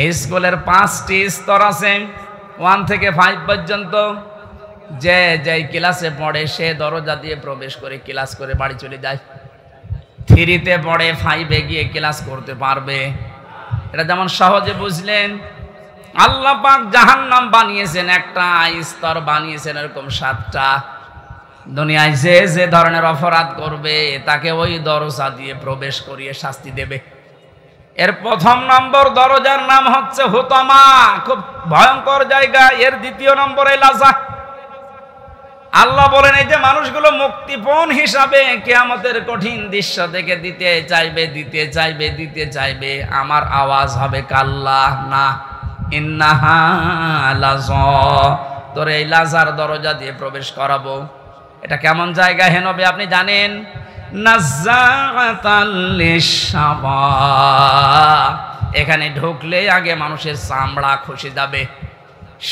এই স্কুলের 5টি স্তর আছে, 1 থেকে 5 পর্যন্ত। যে যেই ক্লাসে পড়ে সে দরজা দিয়ে প্রবেশ করে ক্লাস করে বাড়ি চলে যায়। 3-তে পড়ে 5-এ গিয়ে ক্লাস করতে পারবে। এটা যেমন সহজে বুঝলেন। আল্লাহ পাক জাহান্নাম বানিয়েছেন একটা, স্তর বানিয়েছেন এরকম 7টা। দুনিয়ায় যে যে ধরনের অপরাধ করবে তাকে ওই দরজা দিয়ে প্রবেশ করিয়ে শাস্তি দেবে। এর 1 নম্বর দরজার নাম হচ্ছে হুতামা, খুব ভয়ঙ্কর জায়গা। এর 2য় নম্বরে লাজা। আল্লাহ বলেন এই যে মানুষগুলো মুক্তিপণ হিসাবে কিয়ামতের কঠিন দৃশ্য থেকে দিতে চাইবে, দিতে চাইবে, দিতে চাইবে, আমার আওয়াজ হবে কাল্লা, না, ইন্নাহা লাযা, তোরে এই লাজার দরজা দিয়ে প্রবেশ করাবো। এটা কেমন জায়গা হে নবী আপনি জানেন? নাযাআতাল লিশাওয়া। এখানে ঢুকলে আগে মানুষের চামড়া খসে যাবে।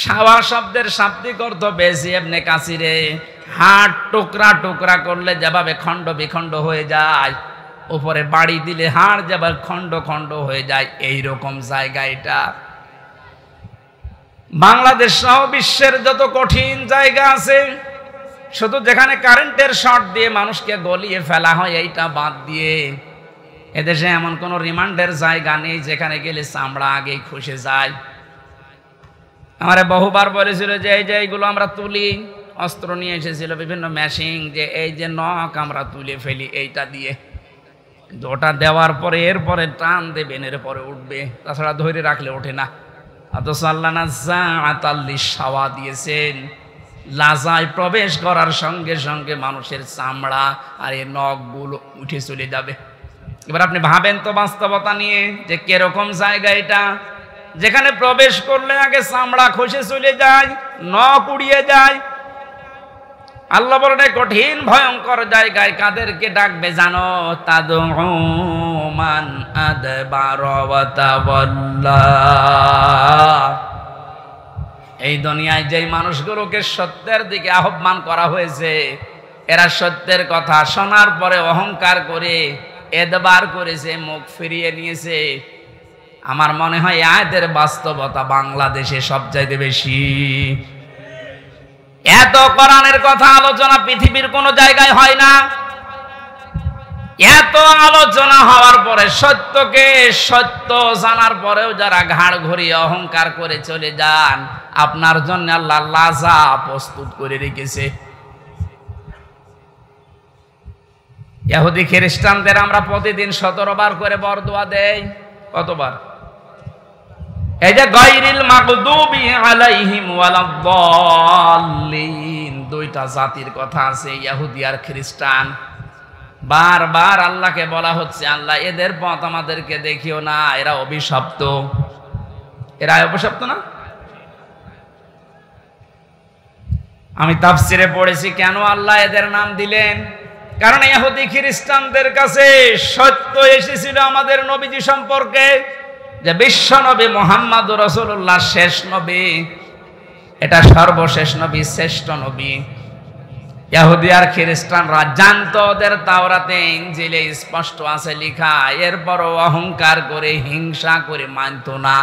শাওয়া শব্দের শাব্দিক অর্থ বেশি ইবনে কাসিরে, হাড় টুকরা টুকরা করলে যেভাবে খণ্ড বিখণ্ড হয়ে যায়, উপরে বাড়ি দিলে হাড় যেভাবে খণ্ড খণ্ড হয়ে যায়, এই রকম জায়গা এটা। বাংলাদেশ সহ বিশ্বের যত কঠিন জায়গা আছে, শুধু যেখানে কারেন্টের শর্ট দিয়ে মানুষকে গলিয়ে ফেলা হয় এইটা বাদ দিয়ে এদেশে এমন কোন রিমান্ডের জায়গা নেই যেখানে গেলে চামড়া আগেই খসে যায়। আমারে বহুবার বলেছিল যে এই যে এইগুলো আমরা তুলি, অস্ত্র নিয়ে এসেছিল বিভিন্ন মেশিন, যে এই যে নখ আমরা তুলে ফেলি এইটা দিয়ে, ওটা দেওয়ার পরে এরপরে টান দেবেন, এরপরে উঠবে, তাছাড়া ধরে রাখলে ওঠে না। অথচ আল্লাহ নাযাআতাল লিশাওয়া দিয়েছেন, লাজায় প্রবেশ করার সঙ্গে সঙ্গে মানুষের চামড়া আর এই নখগুলো উঠে চলে যাবে। এবার আপনি ভাবেন তো বাস্তবতা নিয়ে যে কিরকম জায়গা এটা, যেখানে প্রবেশ করলে আগে চামড়া খসে চলে যায়, নখ উড়িয়ে যায়। আল্লাহ বলেন কঠিন ভয়ঙ্কর জায়গায় কাদেরকে ডাকবে জানো? তাদউ মান আদবারা ওয়া তাওয়াল্লা। এই দুনিয়ায় যেই মানুষগুলোকে সত্যের দিকে আহ্বান করা হয়েছে, এরা সত্যের কথা শোনার পরে অহংকার করে এদবার করেছে, মুখ ফিরিয়ে নিয়েছে। আমার মনে হয় আয়াতের বাস্তবতা বাংলাদেশে সবচাইতে বেশি। এত কোরআনের কথা আলোচনা পৃথিবীর কোনো জায়গায় হয় না। এত আলোচনা হওয়ার পরে, সত্যকে সত্য জানার পরেও যারা ঘাড় ঘুরিয়ে অহংকার করে চলে যান, আপনার জন্য আল্লাহ লাজা প্রস্তুত করে রেখেছে। ইহুদি খ্রিস্টানদের আমরা প্রতিদিন 17 বার করে বরদোয়া দেই। কতবার? এই যে গায়রিল মাগদুবি আলাইহিম ওয়ালাদ-দাল্লিন, দুইটা জাতির কথা আছে, ইহুদি আর খ্রিস্টান। বারবার আল্লাহকে বলা হচ্ছে, আল্লাহ এদের পথ আমাদেরকে দেখিও না, এরা অভিশপ্ত। এরা অভিশপ্ত না? আমি তাফসিরে পড়েছি কেন আল্লাহ এদের নাম দিলেন। কারণ ইহুদি খ্রিস্টানদের কাছে সত্য এসেছিল আমাদের নবীজি সম্পর্কে, যে বিশ্ব নবী মুহাম্মদুর রাসূলুল্লাহ শেষ নবী, এটা সর্বশেষ নবী, শ্রেষ্ঠ নবী। ইহুদি আর খ্রিস্টানরা জানতো ওদের তাওরাতে ইনজিলে স্পষ্ট আছে লেখা, এরপরও অহংকার করে হিংসা করে মানত না।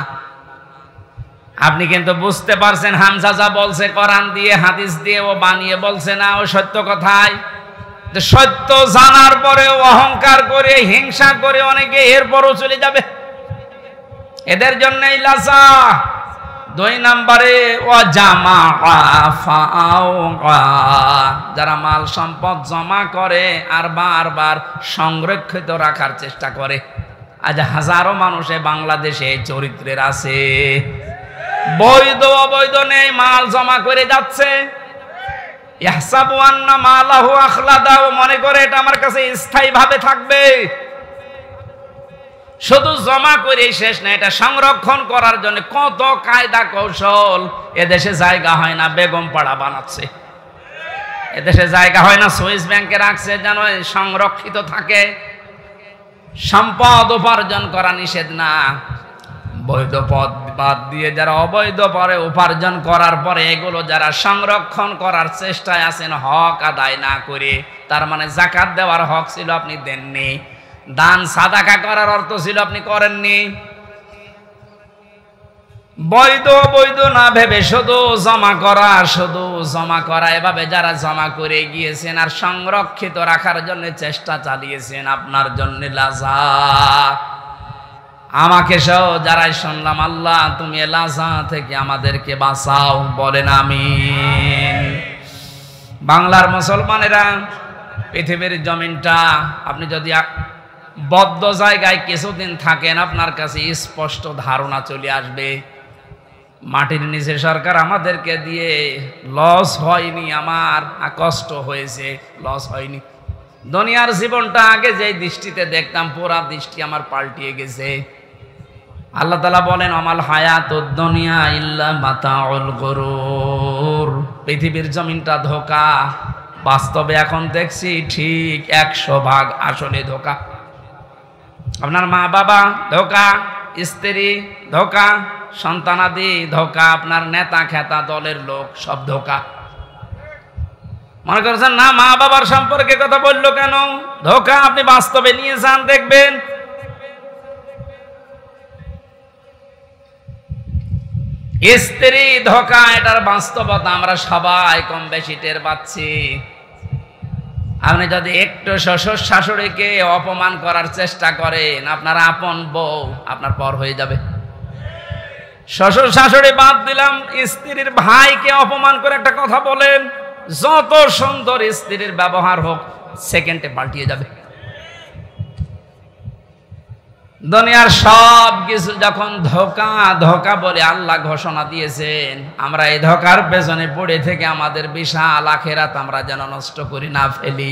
আপনি কিন্তু বুঝতে পারছেন হামজা যা বলছে কোরআন দিয়ে হাদিস দিয়ে ও বানিয়ে বলছে না, ও সত্য কথাই। সত্য জানার পরেও অহংকার করে হিংসা করে অনেকে এরপরও চলে যাবে, এদের জন্যই লাজা। 2 নম্বরে যারা মাল সম্পদ জমা করে আর বারবার সংরক্ষিত রাখার চেষ্টা করে। আজ হাজারো মানুষে বাংলাদেশে চরিত্রের আছে, বৈধ অবৈধ নেই, মাল জমা করে যাচ্ছে। ইহসাবু আন্না মালাহু আখলাদা, মনে করে এটা আমার কাছে স্থায়ীভাবে থাকবে। শুধু জমা করে শেষ না, এটা সংরক্ষণ করার জন্য কত কায়দা কৌশল। এদেশে জায়গা হয় না, বেগম পাড়া বানাচ্ছে। এদেশে জায়গা হয় না, সুইস ব্যাংকে রাখছে যেন সংরক্ষিত থাকে। সম্পদ উপার্জন করা নিষেধ না, বৈধ পথ বাদ দিয়ে যারা অবৈধ পরে উপার্জন করার পরে এগুলো যারা সংরক্ষণ করার চেষ্টায় আছেন হক আদায় না করে, তার মানে যাকাত দেওয়ার হক ছিল আপনি দেননি, দান সাদাকা করার অর্থ ছিল আপনি করেননি। বৈধ বৈধ না ভেবে শুধু জমা করা, এভাবে যারা জমা করে গিয়েছেন আর সংরক্ষিত রাখার জন্য চেষ্টা চালিয়েছেন, আপনার জন্য লাজা। আমাকে সহ যারাই শুনলাম, আল্লাহ তুমি লাজা থেকে আমাদেরকে বাঁচাও, বলেন আমিন। বাংলার মুসলমানেরা, পৃথিবীর জমিনটা আপনি যদি বদ্ধ জায়গায় কিছুদিন থাকেন, আপনার কাছে স্পষ্ট ধারণা চলে আসবে মাটির নিচে সরকার আমাদেরকে দিয়ে লস হয়নি, আমার কষ্ট হয়েছে, লস হয়নি। দুনিয়ার জীবনটা আগে যেই দৃষ্টিতে দেখতাম, পুরা দৃষ্টি আমার পাল্টিয়ে গেছে। আল্লাহ তাআলা বলেন, আমাল হায়াতুদ দুনিয়া ইল্লা মাতাউল গুরুর, পৃথিবীর জমিনটা ধোঁকা। বাস্তবে এখন দেখছি ঠিক 100 ভাগ আসলে ধোঁকা। আপনার মা বাবা ধোঁকা, স্ত্রী ধোঁকা, সন্তানাদি ধোঁকা, আপনার নেতা খেতা দলের লোক সব ধোঁকা। মনে করছেন না মা বাবার সম্পর্কে কথা বললো কেন? ধোঁকা। আপনি বাস্তবে নিয়ে যান, দেখবেন। স্ত্রী ধোঁকা, এটার বাস্তবতা আমরা সবাই কম বেশি টের পাচ্ছি। আপনি যদি একটু শ্বশুর শাশুড়িকে অপমান করার চেষ্টা করেন, আপনার আপন বউ আপনার পর হয়ে যাবে। শ্বশুর শাশুড়ি বাদ দিলাম, স্ত্রীর ভাইকে অপমান করে একটা কথা বলেন, যত সুন্দর স্ত্রীর ব্যবহার হোক, সেকেন্ডে পাল্টিয়ে যাবে। দুনিয়ার সব কিছু যখন ধোঁকা ধোঁকা বলে আল্লাহ ঘোষণা দিয়েছেন, আমরা এই ধোঁকার পেছনে পড়ে থেকে আমাদের বিশাল আখিরাত আমরা যেন নষ্ট করি না ফেলি।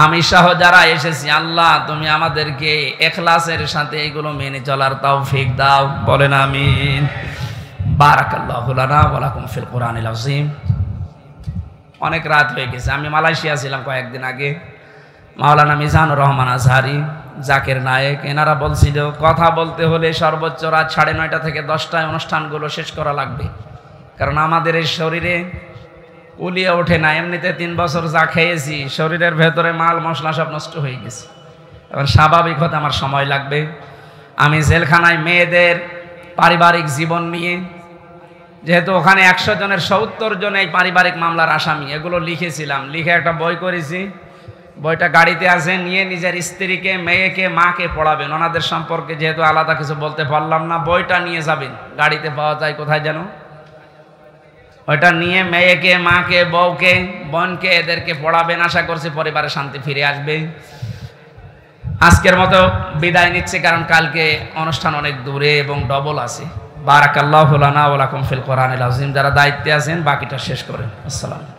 আমি সহ যারা এসেছি, আল্লাহ তুমি আমাদেরকে ইখলাসের সাথে এগুলো মেনে চলার তৌফিক দাও, বলেন আমিন। বারাকাল্লাহু লানা ওয়া লাকুম ফিল কুরআনিল আযীম। অনেক রাত হয়ে গেছে। আমি মালয়েশিয়া ছিলাম কয়েকদিন আগে। মাওলানা মিজানুর রহমান আজহারি, জাকির নায়েক, এনারা বলছিল কথা বলতে হলে সর্বোচ্চ রাত 9:30 থেকে 10টায় অনুষ্ঠানগুলো শেষ করা লাগবে, কারণ আমাদের এই শরীরে উলিয়ে ওঠে না। এমনিতে 3 বছর যা খেয়েছি, শরীরের ভেতরে মাল মশলা সব নষ্ট হয়ে গেছে। এবার স্বাভাবিক হতে আমার সময় লাগবে। আমি জেলখানায় মেয়েদের পারিবারিক জীবন নিয়ে, যেহেতু ওখানে 100 জনের 70 জন এই পারিবারিক মামলার আসামি, এগুলো লিখেছিলাম, লিখে একটা বই করেছি। বইটা গাড়িতে আছে, নিয়ে নিজের স্ত্রীকে, মেয়েকে, মাকে পড়াবেন। ওনাদের সম্পর্কে যেহেতু আলাদা কিছু বলতে পারলাম না, বইটা নিয়ে যাবেন। গাড়িতে পাওয়া যায় কোথায় যেন, ওইটা নিয়ে মেয়েকে, মাকে, বউকে, বোনকে, এদেরকে পড়াবেন। আশা করছি পরিবারে শান্তি ফিরে আসবে। আজকের মতো বিদায় নিচ্ছে, কারণ কালকে অনুষ্ঠান অনেক দূরে এবং ডবল আছে। বারাকাল্লাহু লানা ওয়া লাকুম ফিল কোরআনিল আযীম। যারা দায়িত্বে আছেন বাকিটা শেষ করেন। আসসালাম।